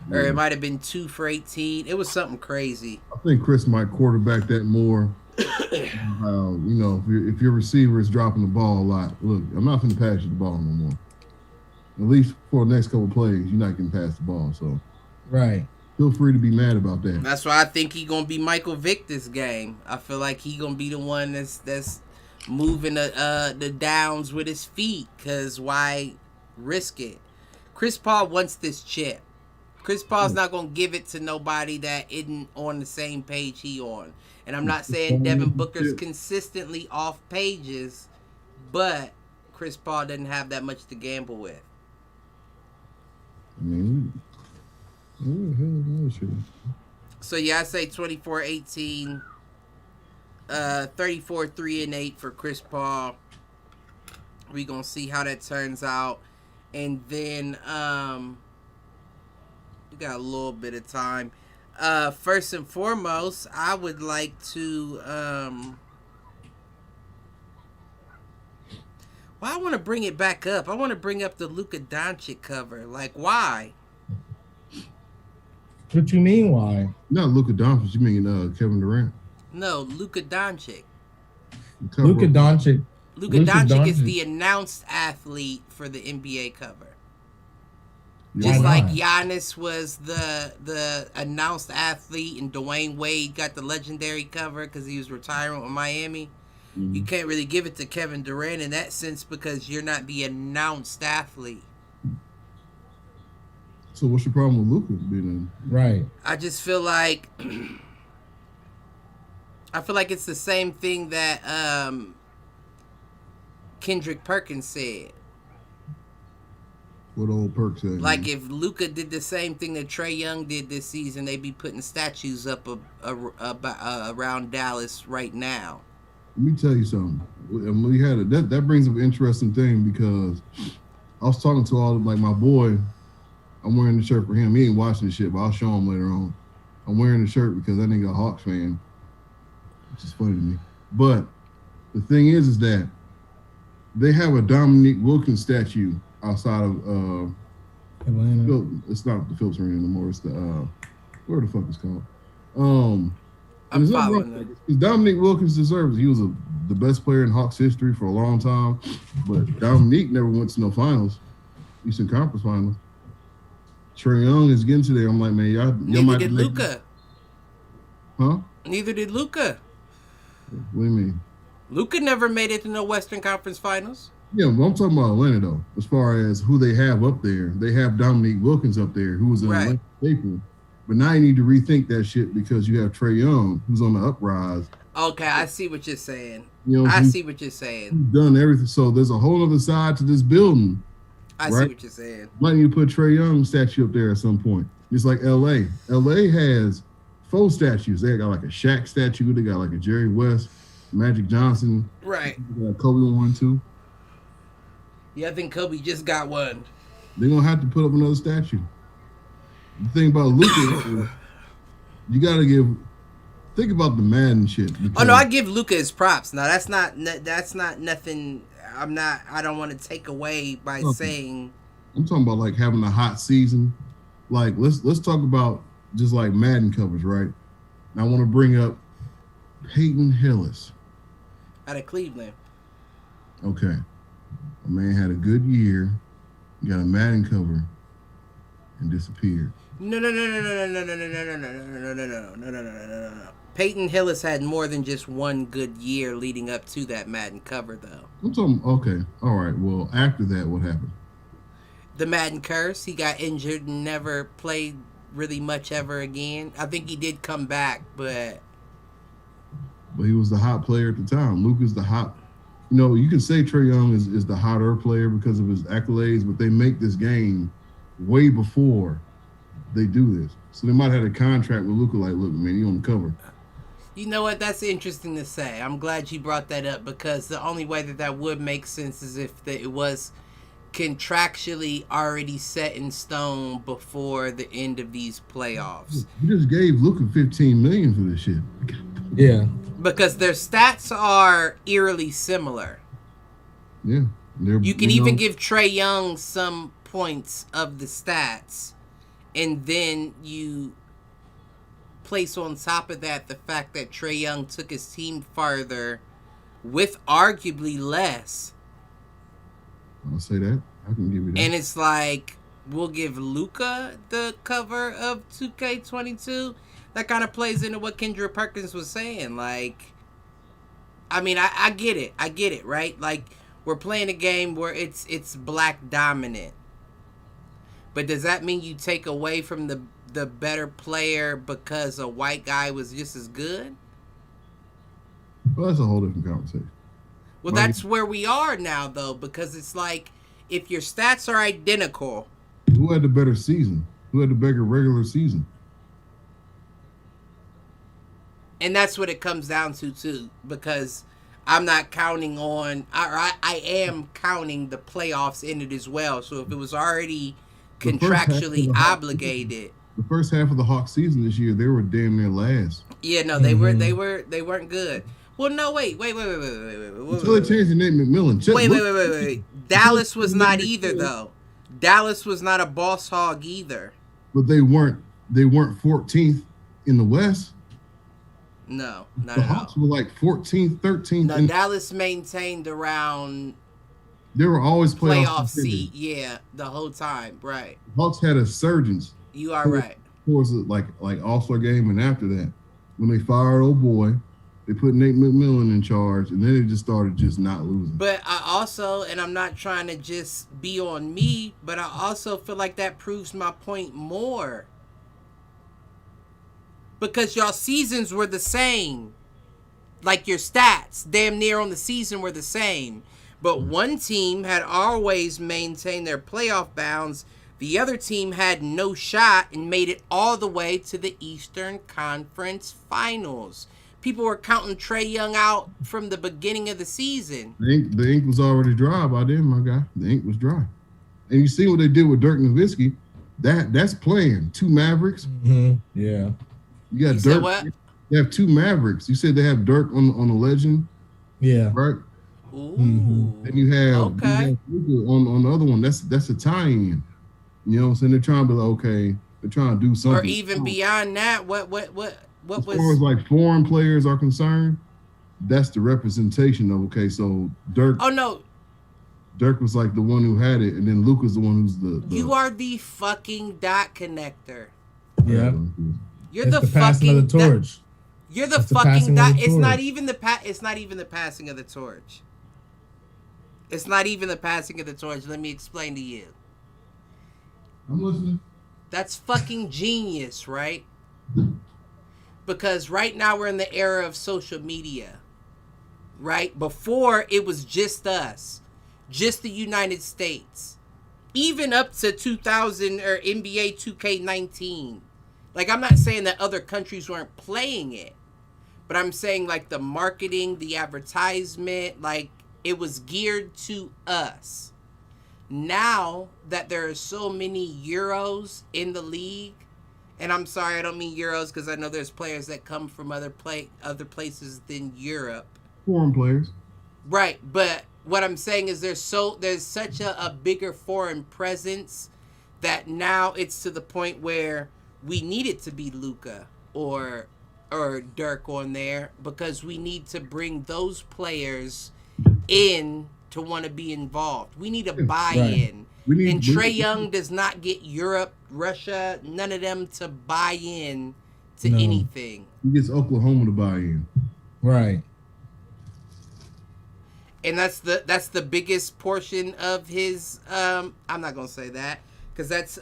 Yeah. Or it might have been 2 for 18. It was something crazy. I think Chris might quarterback that more. If your receiver is dropping the ball a lot, look, I'm not going to pass you the ball no more. At least for the next couple of plays, you're not getting past the ball. So, right. Feel free to be mad about that. That's why I think he's gonna be Michael Vick this game. I feel like he's gonna be the one that's moving the downs with his feet. Cause why risk it? Chris Paul wants this chip. Chris Paul's not gonna give it to nobody that isn't on the same page he on. And I'm not saying Devin Booker's consistently off pages, but Chris Paul doesn't have that much to gamble with. So yeah, I say 24-18, 34 3-8 for Chris Paul. We gonna see how that turns out, and then we got a little bit of time. First and foremost, I would like to I want to bring it back up. I want to bring up the Luka Doncic cover. Like, why? What you mean, why? Not Luka Doncic. You mean Kevin Durant? No, Luka Doncic. Luka Doncic is the announced athlete for the NBA cover. Just like Giannis was the announced athlete and Dwayne Wade got the legendary cover because he was retiring with Miami. Mm-hmm. You can't really give it to Kevin Durant in that sense because you're not the announced athlete. So what's your problem with Luka being in? Right. I just feel like it's the same thing that Kendrick Perkins said. What old Perk said? Like, if Luka did the same thing that Trae Young did this season, they'd be putting statues up around Dallas right now. Let me tell you something. We had that brings up an interesting thing, because I was talking to all like my boy. I'm wearing the shirt for him. He ain't watching the shit, but I'll show him later on. I'm wearing the shirt because that nigga a Hawks fan, which is funny to me. But the thing is that they have a Dominique Wilkins statue outside of Atlanta. It's not the Phillips Arena anymore. It's the where the fuck it's called. I'm following that. Dominique Wilkins deserves it. He was the best player in Hawks history for a long time, but Dominique never went to no finals, Eastern Conference Finals. Trae Young is getting to there. I'm like, man, y'all Neither might did Luka. Huh? Neither did Luka. What do you mean? Luka never made it to no Western Conference Finals. Yeah, but I'm talking about Atlanta, though. As far as who they have up there, they have Dominique Wilkins up there, who was an Atlanta staple. But now you need to rethink that shit, because you have Trae Young, who's on the uprise. Okay, I see what you're saying. You know, I see what you're saying. He's done everything. So there's a whole other side to this building. I see what you're saying. Might need to put Trae Young statue up there at some point. Just like LA. LA has 4 statues. They got like a Shaq statue. They got like a Jerry West, Magic Johnson. Right. They got Kobe one too. Yeah, I think Kobe just got one. They're gonna have to put up another statue. The thing about Luka, you gotta think about the Madden shit. Oh no, I give Luka his props. Now that's not nothing. I don't want to take away by saying. I'm talking about like having a hot season. Like let's talk about just like Madden covers, right? And I want to bring up Peyton Hillis out of Cleveland. Okay, a man had a good year, got a Madden cover, and disappeared. No. Peyton Hillis had more than just one good year leading up to that Madden cover, though. I'm talking. Okay, all right. Well, after that, what happened? The Madden curse. He got injured and never played really much ever again. I think he did come back, but he was the hot player at the time. Luka's the hot. You know, you can say Trae Young is the hotter player because of his accolades, but they make this game way before they do this. So they might have had a contract with Luka, like, look, man, you on the cover. You know what? That's interesting to say. I'm glad you brought that up, because the only way that would make sense is if it was contractually already set in stone before the end of these playoffs. You just gave Luka $15 million for this shit. Yeah. Because their stats are eerily similar. Yeah. You can even give Trae Young some points of the stats, and then you place on top of that the fact that Trae Young took his team farther with arguably less. I'll say that. I can give you that. And it's like, we'll give Luka the cover of 2K22. That kind of plays into what Kendrick Perkins was saying. Like, I mean, I get it. I get it, right? Like, we're playing a game where it's black dominant. But does that mean you take away from the better player because a white guy was just as good? Well, that's a whole different conversation. Well, that's where we are now, though, because it's like, if your stats are identical. Who had the better season? Who had the better regular season? And that's what it comes down to, too, because I'm not counting on, I am counting the playoffs in it as well. So if it was already contractually obligated. The first half of the Hawks season this year, they were damn near last. Yeah, no, they weren't good. Well, no, wait. Until they changed the name McMillan. Wait. Dallas was not either, though. Dallas was not a boss hog either. But they weren't 14th in the West. No, not the at Hawks all. were like 14th, 13th. No, Dallas maintained around. They were always playoff seed, yeah, the whole time, right. Hawks had a surgence. You are right. Towards like All-Star game, and after that, when they fired old boy, they put Nate McMillan in charge, and then they just started just not losing. But I also, and I'm not trying to just be on me, but I also feel like that proves my point more. Because y'all seasons were the same. Like your stats, damn near on the season, were the same. But one team had always maintained their playoff bounds. The other team had no shot and made it all the way to the Eastern Conference Finals. People were counting Trae Young out from the beginning of the season. The ink was already dry by then, my guy. The ink was dry. And you see what they did with Dirk Nowitzki. That's playing. 2 Mavericks. Mm-hmm. Yeah. You got Dirk. What? They have 2 Mavericks. You said they have Dirk on the legend. Yeah. Right? Ooh. Mm-hmm. Then you have Luka on the other one. That's a tie-in. You know what I'm saying? They're trying to be like, okay, they're trying to do something. Or even beyond that, what was as far as like foreign players are concerned, that's the representation of okay. So Dirk. Oh no. Dirk was like the one who had it, and then Luka's the one who's the You are the fucking dot connector. Yeah. You're the passing of the torch. You're the fucking dot. It's not even the It's not even the passing of the torch. It's not even the passing of the torch. Let me explain to you. I'm listening. That's fucking genius, right? Because right now we're in the era of social media, right? Before it was just us, just the United States, even up to 2000 or NBA 2K19. Like, I'm not saying that other countries weren't playing it, but I'm saying like the marketing, the advertisement, like it was geared to us. Now that there are so many Euros in the league, and I'm sorry, I don't mean Euros because I know there's players that come from other places than Europe. Foreign players. Right, but what I'm saying is there's such a bigger foreign presence that now it's to the point where we need it to be Luka or Dirk on there because we need to bring those players in to want to be involved. We need a buy-in. Right. And Trae Young does not get Europe, Russia, none of them to buy in to anything. He gets Oklahoma to buy in. Right. And that's the biggest portion of his I'm not going to say that cuz that's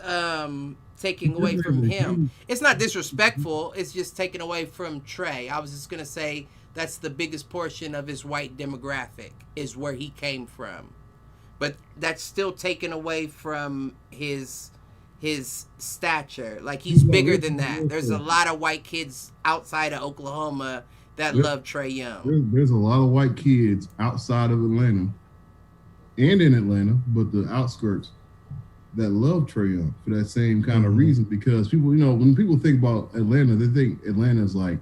taking away from him. It's not disrespectful, it's just taking away from Trae. I was just going to say that's the biggest portion of his white demographic is where he came from. But that's still taken away from his stature. Like, he's bigger than that. There's a lot of white kids outside of Oklahoma that love Trae Young. There's a lot of white kids outside of Atlanta and in Atlanta, but the outskirts that love Trae Young for that same kind of reason. Because people, when people think about Atlanta, they think Atlanta's like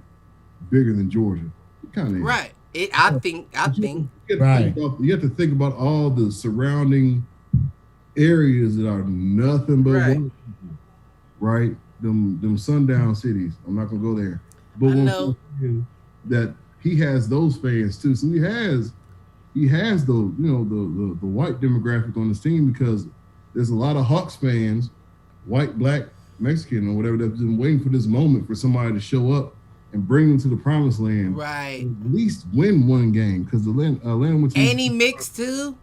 bigger than Georgia. Kind of right. I think. You have to think about all the surrounding areas that are nothing but white people, right? Them sundown cities. I'm not gonna go there, but that he has those fans too. So he has the the white demographic on his team because there's a lot of Hawks fans, white, black, Mexican, or whatever, that's been waiting for this moment for somebody to show up and bring them to the promised land. Right. At least win one game because Atlanta went to. And he mixed too.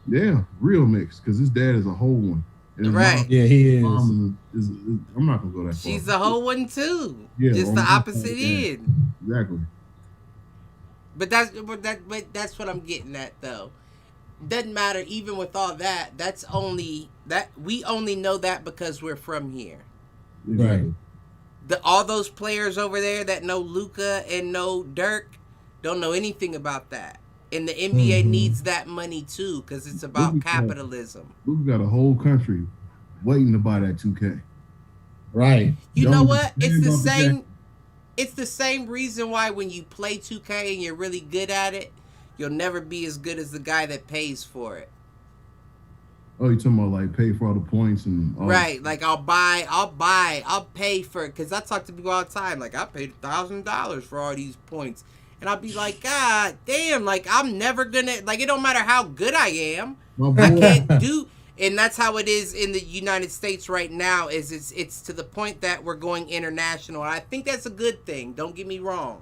Yeah, real mixed because his dad is a whole one. Right. Yeah, he is. I'm not gonna go that far. She's a whole one too. Yeah. Just the opposite end. Exactly. But that's what I'm getting at though. Doesn't matter even with all that. We only know that because we're from here. Right. All those players over there that know Luka and know Dirk don't know anything about that. And the NBA needs that money too because it's about capitalism. Luka got a whole country waiting to buy that 2K. Right. You know what? It's the same. It's the same reason why when you play 2K and you're really good at it, you'll never be as good as the guy that pays for it. Oh, you're talking about like pay for all the points and all right? Like I'll pay for it because I talk to people all the time. Like I paid $1,000 for all these points, and I'll be like, God damn! Like I'm never gonna like. It don't matter how good I am, I can't do. And that's how it is in the United States right now. It's to the point that we're going international. And I think that's a good thing. Don't get me wrong.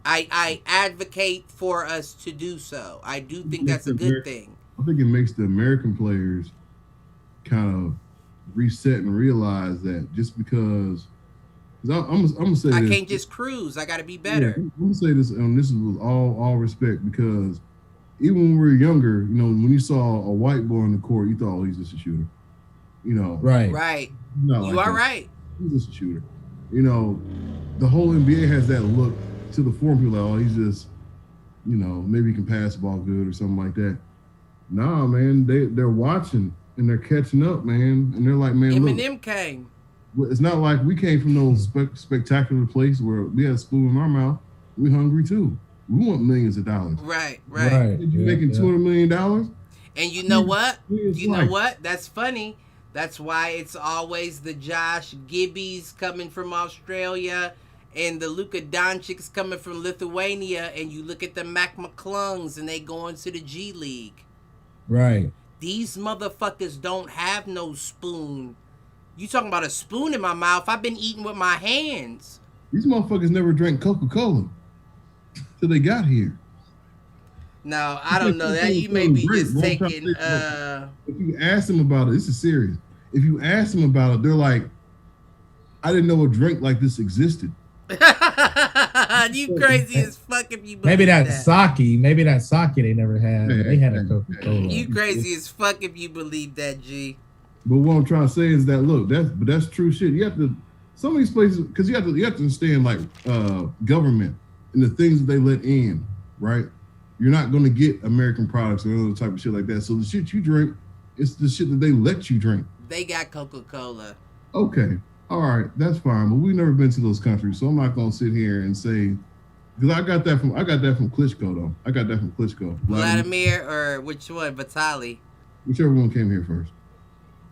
I advocate for us to do so. I do think that's a good thing. I think it makes the American players kind of reset and realize that just because I'm gonna say I can't just cruise. I got to be better. Yeah, I'm gonna say this, and this is with all respect, because even when we were younger, you know, when you saw a white boy on the court, you thought, oh, he's just a shooter. You know, right. You are right. He's just a shooter. You know, the whole NBA has that look to the foreign people. Like, oh, he's just, you know, maybe he can pass the ball good or something like that. Nah, man, they're watching and they're catching up, man, and they're like, man, Eminem look, came. It's not like we came from no spectacular place where we had a spoon in our mouth. We hungry too. We want millions of dollars. Right. You making $200 million? And you know what? Know what? That's funny. That's why it's always the Josh Gibbies coming from Australia and the Luka Doncic's coming from Lithuania, and you look at the Mac McClungs and they going to the G League. Right. These motherfuckers don't have no spoon. You talking about a spoon in my mouth? I've been eating with my hands. These motherfuckers never drank Coca-Cola till they got here. No, I don't know that. You may be just taking. If you ask them about it, this is serious. If you ask them about it, they're like, I didn't know a drink like this existed. You crazy as fuck if you believe maybe that sake. Maybe that sake they never had. They had a Coca-Cola. You crazy as fuck if you believe that, G. But what I'm trying to say is that look, that's true shit. You have to some of these places because you have to understand like government and the things that they let in, right? You're not going to get American products or other type of shit like that. So the shit you drink, it's the shit that they let you drink. They got Coca-Cola. Okay, all right, that's fine. But we've never been to those countries, so I'm not going to sit here and say because I got that from Klitschko though. I got that from Klitschko. Vladimir or which one? Vitaly. Whichever one came here first.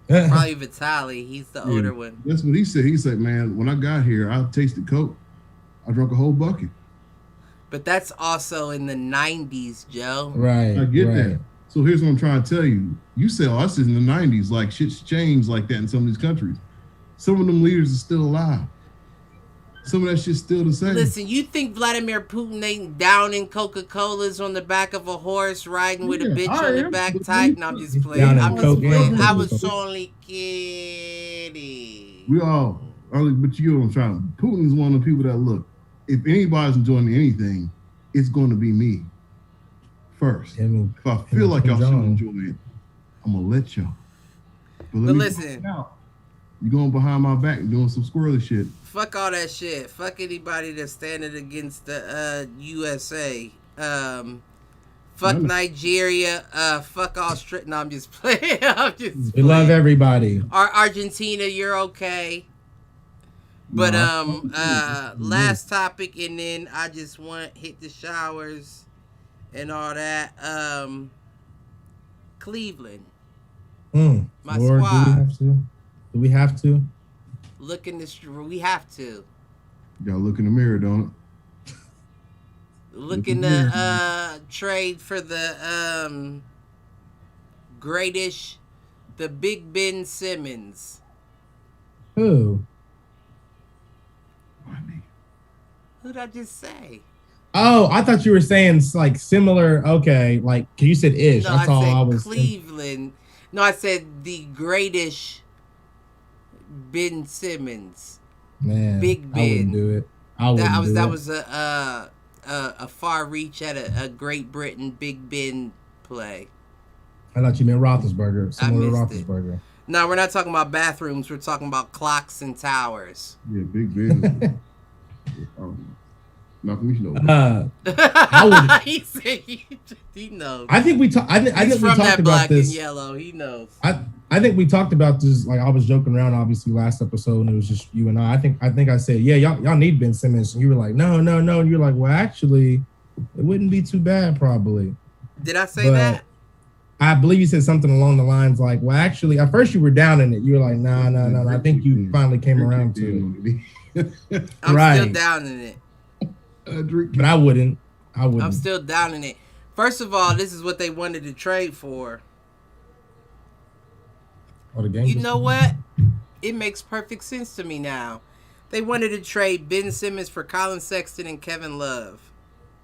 Probably Vitaly. He's the older one. That's what he said. He said, "Man, when I got here, I tasted Coke. I drank a whole bucket." But that's also in the 90s, Joe. Right. I get that. So here's what I'm trying to tell you. You say, oh, this is in the 90s. Like, shit's changed like that in some of these countries. Some of them leaders are still alive. Some of that shit's still the same. Listen, you think Vladimir Putin ain't downing Coca-Colas on the back of a horse riding with a bitch on the back tight? No, I'm just playing. I was only kidding. We all, but you know what I'm trying. Putin is one of the people that look, if anybody's enjoying anything, it's going to be me first. If I feel like y'all should enjoy it, I'm going to let y'all. But listen, you're going behind my back doing some squirrely shit. Fuck all that shit. Fuck anybody that's standing against the USA. Fuck Nigeria. Fuck Australia. No, I'm just playing. We love everybody. Argentina, you're okay. But last topic, and then I just want hit the showers and all that. Cleveland. My Lord, squad. Do we have to? Look in the we have to. You gotta look in the mirror, don't it? Look in the trade for the greatest, the Big Ben Simmons. Who? Who'd I just say? Oh, I thought you were saying like similar. Okay, like cause you said ish. No, That's all I was. Cleveland. No, I said the greatest Ben Simmons. Man, Big Ben. I wouldn't do it. That was a far reach at a Great Britain Big Ben play. I thought you meant Roethlisberger. Similar to Roethlisberger. No, we're not talking about bathrooms. We're talking about clocks and towers. Yeah, Big Ben. Malcolm, you know. I would. He said he knows. I think we talked. I think we talked about black this. And yellow. He knows. I think we talked about this. Like I was joking around, obviously, last episode, and it was just you and I. I think I said, yeah, y'all need Ben Simmons, and you were like, no, and you're like, well, actually, it wouldn't be too bad, probably. Did I say that? I believe you said something along the lines like, well, actually, at first you were down in it. You were like, no. I think you finally came around to it. I'm still down in it. But I wouldn't. I'm still down in it. First of all, this is what they wanted to trade for. You know what? It makes perfect sense to me now. They wanted to trade Ben Simmons for Colin Sexton and Kevin Love.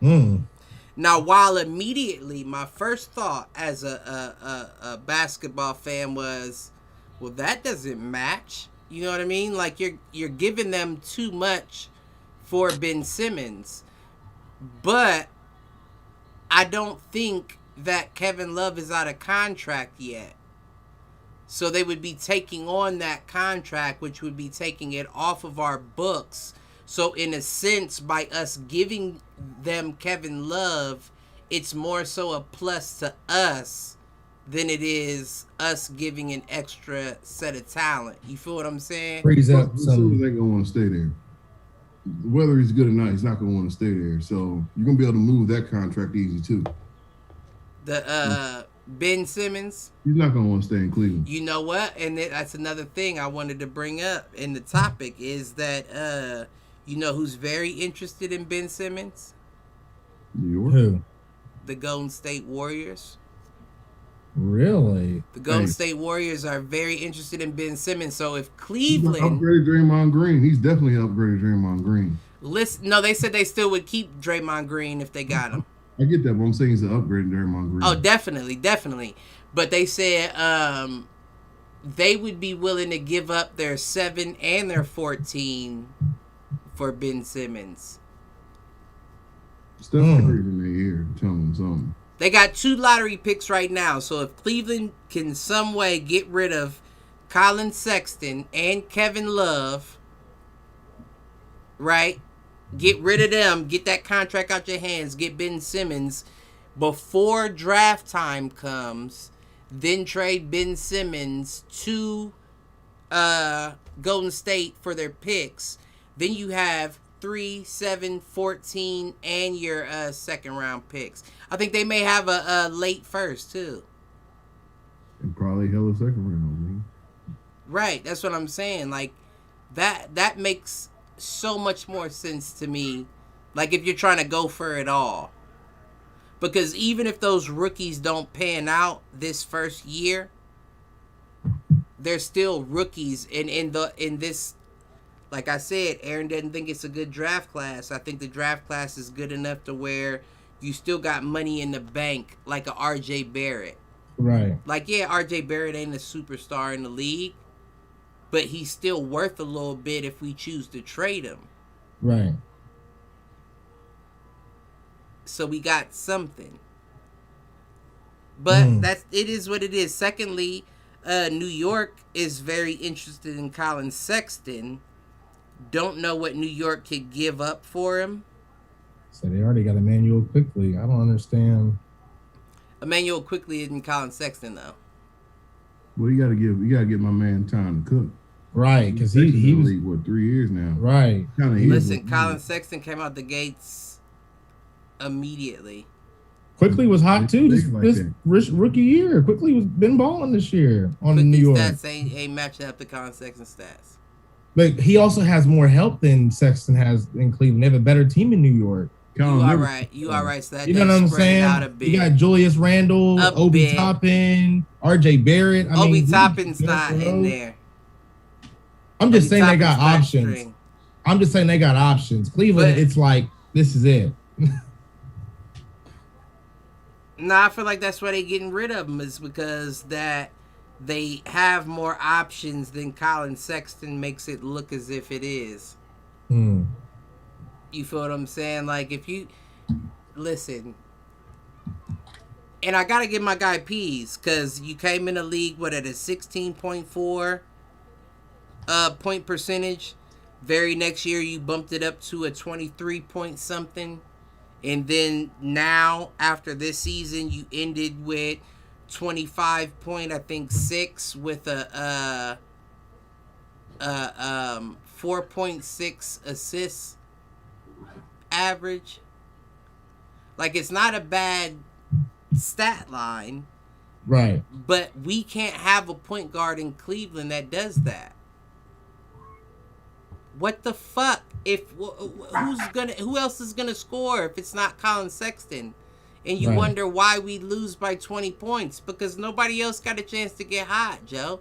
Now, while immediately my first thought as a basketball fan was, well, that doesn't match. You know what I mean? Like you're giving them too much for Ben Simmons. But I don't think that Kevin Love is out of contract yet. So they would be taking on that contract, which would be taking it off of our books. So in a sense, by us giving them Kevin Love, it's more so a plus to us than it is us giving an extra set of talent. You feel what I'm saying? Freeze up some. They're gonna want to stay there. Whether he's good or not, he's not gonna want to stay there. So you're gonna be able to move that contract easy too. The Ben Simmons. He's not gonna want to stay in Cleveland. You know what? And that's another thing I wanted to bring up in the topic is that you know who's very interested in Ben Simmons? New York. Who? The Golden State Warriors. Really? The Golden State Warriors are very interested in Ben Simmons. So if Cleveland upgraded Draymond Green, he's definitely upgraded Draymond Green. No, they said they still would keep Draymond Green if they got him. I get that, but I'm saying he's an upgrade in Draymond Green. Oh, definitely. But they said they would be willing to give up their 7 and their 14 for Ben Simmons. Steph Curry's in their ear telling them something. They got 2 lottery picks right now. So if Cleveland can some way get rid of Colin Sexton and Kevin Love, right? Get rid of them. Get that contract out your hands. Get Ben Simmons before draft time comes. Then trade Ben Simmons to Golden State for their picks. Then you have 3, 7, 14, and your second round picks. I think they may have a late first too. And probably hella second round, man. Right, that's what I'm saying. Like that makes so much more sense to me. Like if you're trying to go for it all. Because even if those rookies don't pan out this first year, they're still rookies. And in this, like I said, Aaron doesn't think it's a good draft class. I think the draft class is good enough to where you still got money in the bank, like a RJ Barrett. Right. Like, yeah, RJ Barrett ain't a superstar in the league, but he's still worth a little bit if we choose to trade him. Right. So we got something. But it is what it is. Secondly, New York is very interested in Colin Sexton. Don't know what New York could give up for him. So they already got Emmanuel Quickley. I don't understand. Emmanuel Quickley isn't Colin Sexton though. Well, you gotta give my man time to cook. Right, because he was league, what, 3 years now. Right. Listen, Colin Sexton came out the gates immediately. Quickley was hot too this rookie year. Quickley was been balling this year on Quickley's New York. Stats ain't matching up to Colin Sexton's stats. But he also has more help than Sexton has in Cleveland. They have a better team in New York. You are right. So that you know what I'm saying? Out a bit. You got Julius Randle, Obi Toppin, RJ Barrett. Obi Toppin's not in there. I'm just saying they got options. I'm just saying they got options. Cleveland, it's like, this is it. Nah, I feel like that's why they're getting rid of him, is because that they have more options than Colin Sexton makes it look as if it is. You feel what I'm saying? Like, if you listen, and I gotta give my guy Pease, because you came in the league at a 16.4 point percentage. Very next year you bumped it up to a 23 point something. And then now, after this season, you ended with 25.6 with a 4.6 assists average. Like, it's not a bad stat line. Right. But we can't have a point guard in Cleveland that does that. What the fuck? Who else is gonna score if it's not Colin Sexton? And you wonder why we lose by 20 points, because nobody else got a chance to get hot, Joe.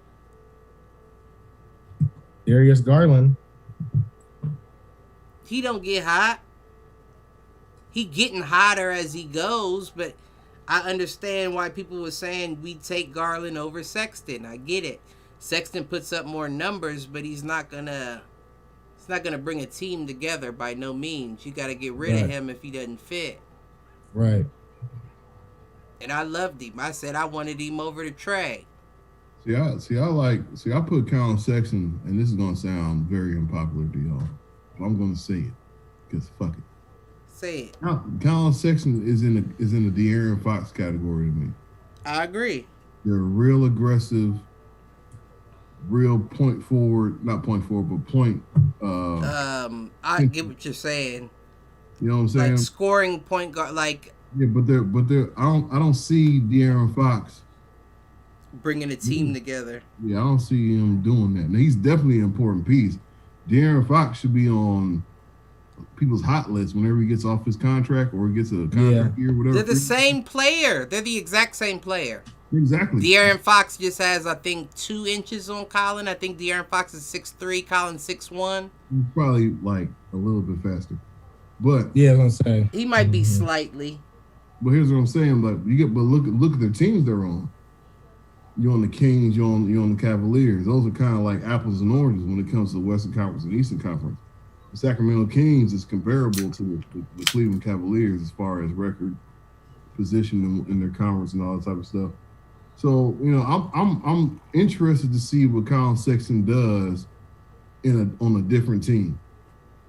Darius Garland. He don't get hot. He getting hotter as he goes, but I understand why people were saying we take Garland over Sexton. I get it. Sexton puts up more numbers, but he's not gonna bring a team together by no means. You got to get rid of him if he doesn't fit. Right. And I loved him. I said I wanted him over to Trey. I put Colin Sexton, and this is gonna sound very unpopular to y'all, but I'm gonna say it because fuck it. Say it. Colin Sexton is in the De'Aaron Fox category to me. I agree. They're real aggressive, real point forward, not point forward, but point. I get what you're saying. You know what I'm saying? Like scoring point guard, like. Yeah, but they're. I don't see De'Aaron Fox bringing a team together. Yeah, I don't see him doing that. Now, he's definitely an important piece. De'Aaron Fox should be on people's hot list whenever he gets off his contract or gets a contract year, whatever. They're the same player. They're the exact same player. Exactly. De'Aaron Fox just has, I think, 2 inches on Colin. I think De'Aaron Fox is 6'3", Colin 6'1". He's probably like a little bit faster. But yeah, I'm gonna say he might be slightly. But here's what I'm saying: like look at the teams they're on. You're on the Kings, you're on the Cavaliers. Those are kind of like apples and oranges when it comes to the Western Conference and Eastern Conference. The Sacramento Kings is comparable to the Cleveland Cavaliers as far as record, position in their conference and all that type of stuff. So I'm interested to see what Colin Sexton does on a different team,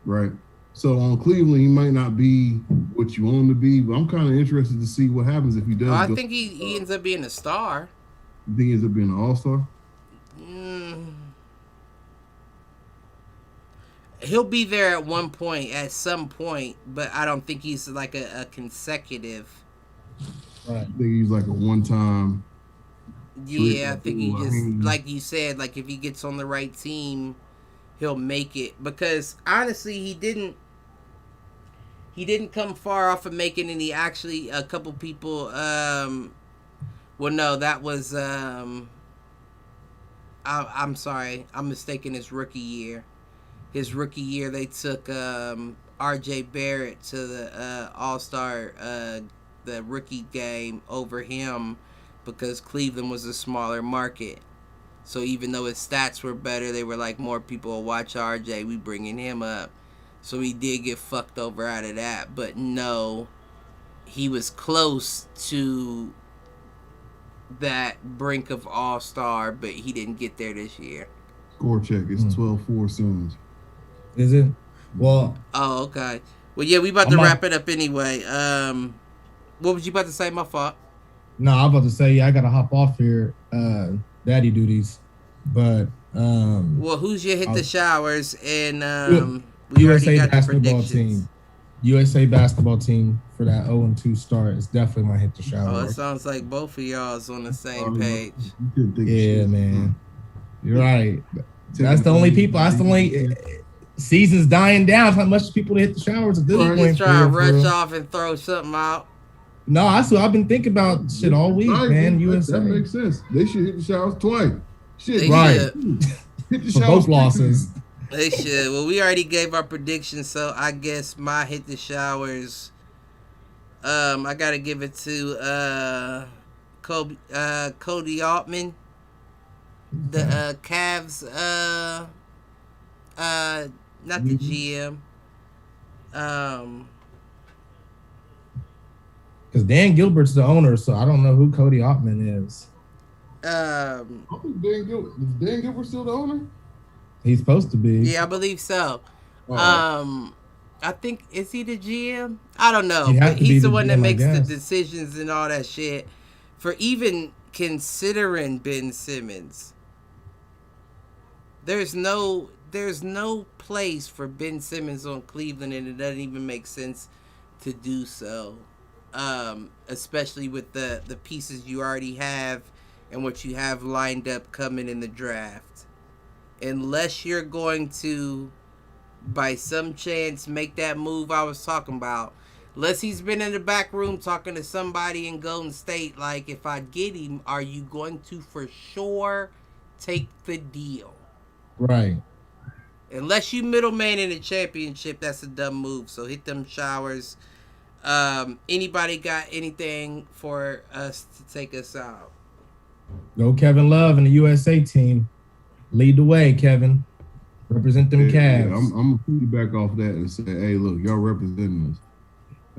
right? So on Cleveland, he might not be what you want him to be, but I'm kind of interested to see what happens if he does. I think he ends up being a star. You think he ends up being an all-star? He'll be there at some point, but I don't think he's like a consecutive. Right. I think he's like a one-time. Yeah, I think he just, like you said, like if he gets on the right team, he'll make it. Because honestly, he didn't come far off of making any. Actually, a couple people. Well, no, that was. I'm sorry, I'm mistaken. His rookie year, they took R.J. Barrett to the All-Star, the rookie game over him because Cleveland was a smaller market. So even though his stats were better, they were like, more people will watch R.J. We bringing him up. So he did get fucked over out of that. But no, he was close to that brink of all-star, but he didn't get there this year. Score check. It's 12-4 Suns. Is it? Well. Oh, okay. Well, yeah, we about to wrap it up anyway. What was you about to say? My fault. No, I'm about to say, I got to hop off here. Daddy duties. But. Well, who's your hit the showers? And we USA basketball team. USA basketball team for that 0-2 start is definitely my hit the shower. Oh, it sounds like both of y'all's on the same page. Yeah, man. You're right. That's the only people. That's the only season's dying down. How much people to hit the showers at this point? Just try to rush off and throw something out. No, I've been thinking about shit all week, man. USA. That makes sense. They should hit the showers twice. Shit, right. Hit the for showers both losses. They should. Well, we already gave our predictions, so I guess my hit the showers. I gotta give it to Cody Altman, the Cavs. Not the GM. Because Dan Gilbert's the owner, so I don't know who Cody Altman is. I think is Dan Gilbert still the owner? He's supposed to be. Yeah, I believe so. I think, is he the GM? I don't know. But he's the one that makes the decisions and all that shit. For even considering Ben Simmons, there's no place for Ben Simmons on Cleveland, and it doesn't even make sense to do so. Especially with the pieces you already have and what you have lined up coming in the draft. Unless you're going to, by some chance, make that move I was talking about. Unless he's been in the back room talking to somebody in Golden State, like, if I get him, are you going to for sure take the deal? Right. Unless you middleman in the championship, that's a dumb move. So hit them showers. Anybody got anything for us to take us out? Go Kevin Love and the USA team. Lead the way, Kevin. Represent them Cavs. Yeah, I'm gonna piggyback off that and say, hey, look, y'all representing us.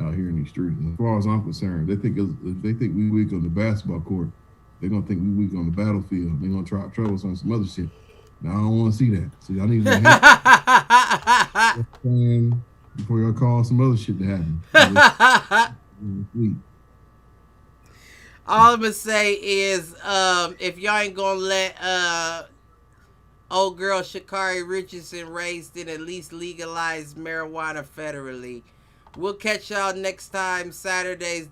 out here in these streets. As far as I'm concerned, if they think we weak on the basketball court, they're gonna think we weak on the battlefield. They're gonna try to trouble us on some other shit. Now I don't want to see that. So y'all need to plan before y'all call some other shit to happen. All I'm gonna say is, if y'all ain't gonna let old girl Sha'Carri Richardson raised in, at least legalize marijuana federally. We'll catch y'all next time, Saturdays.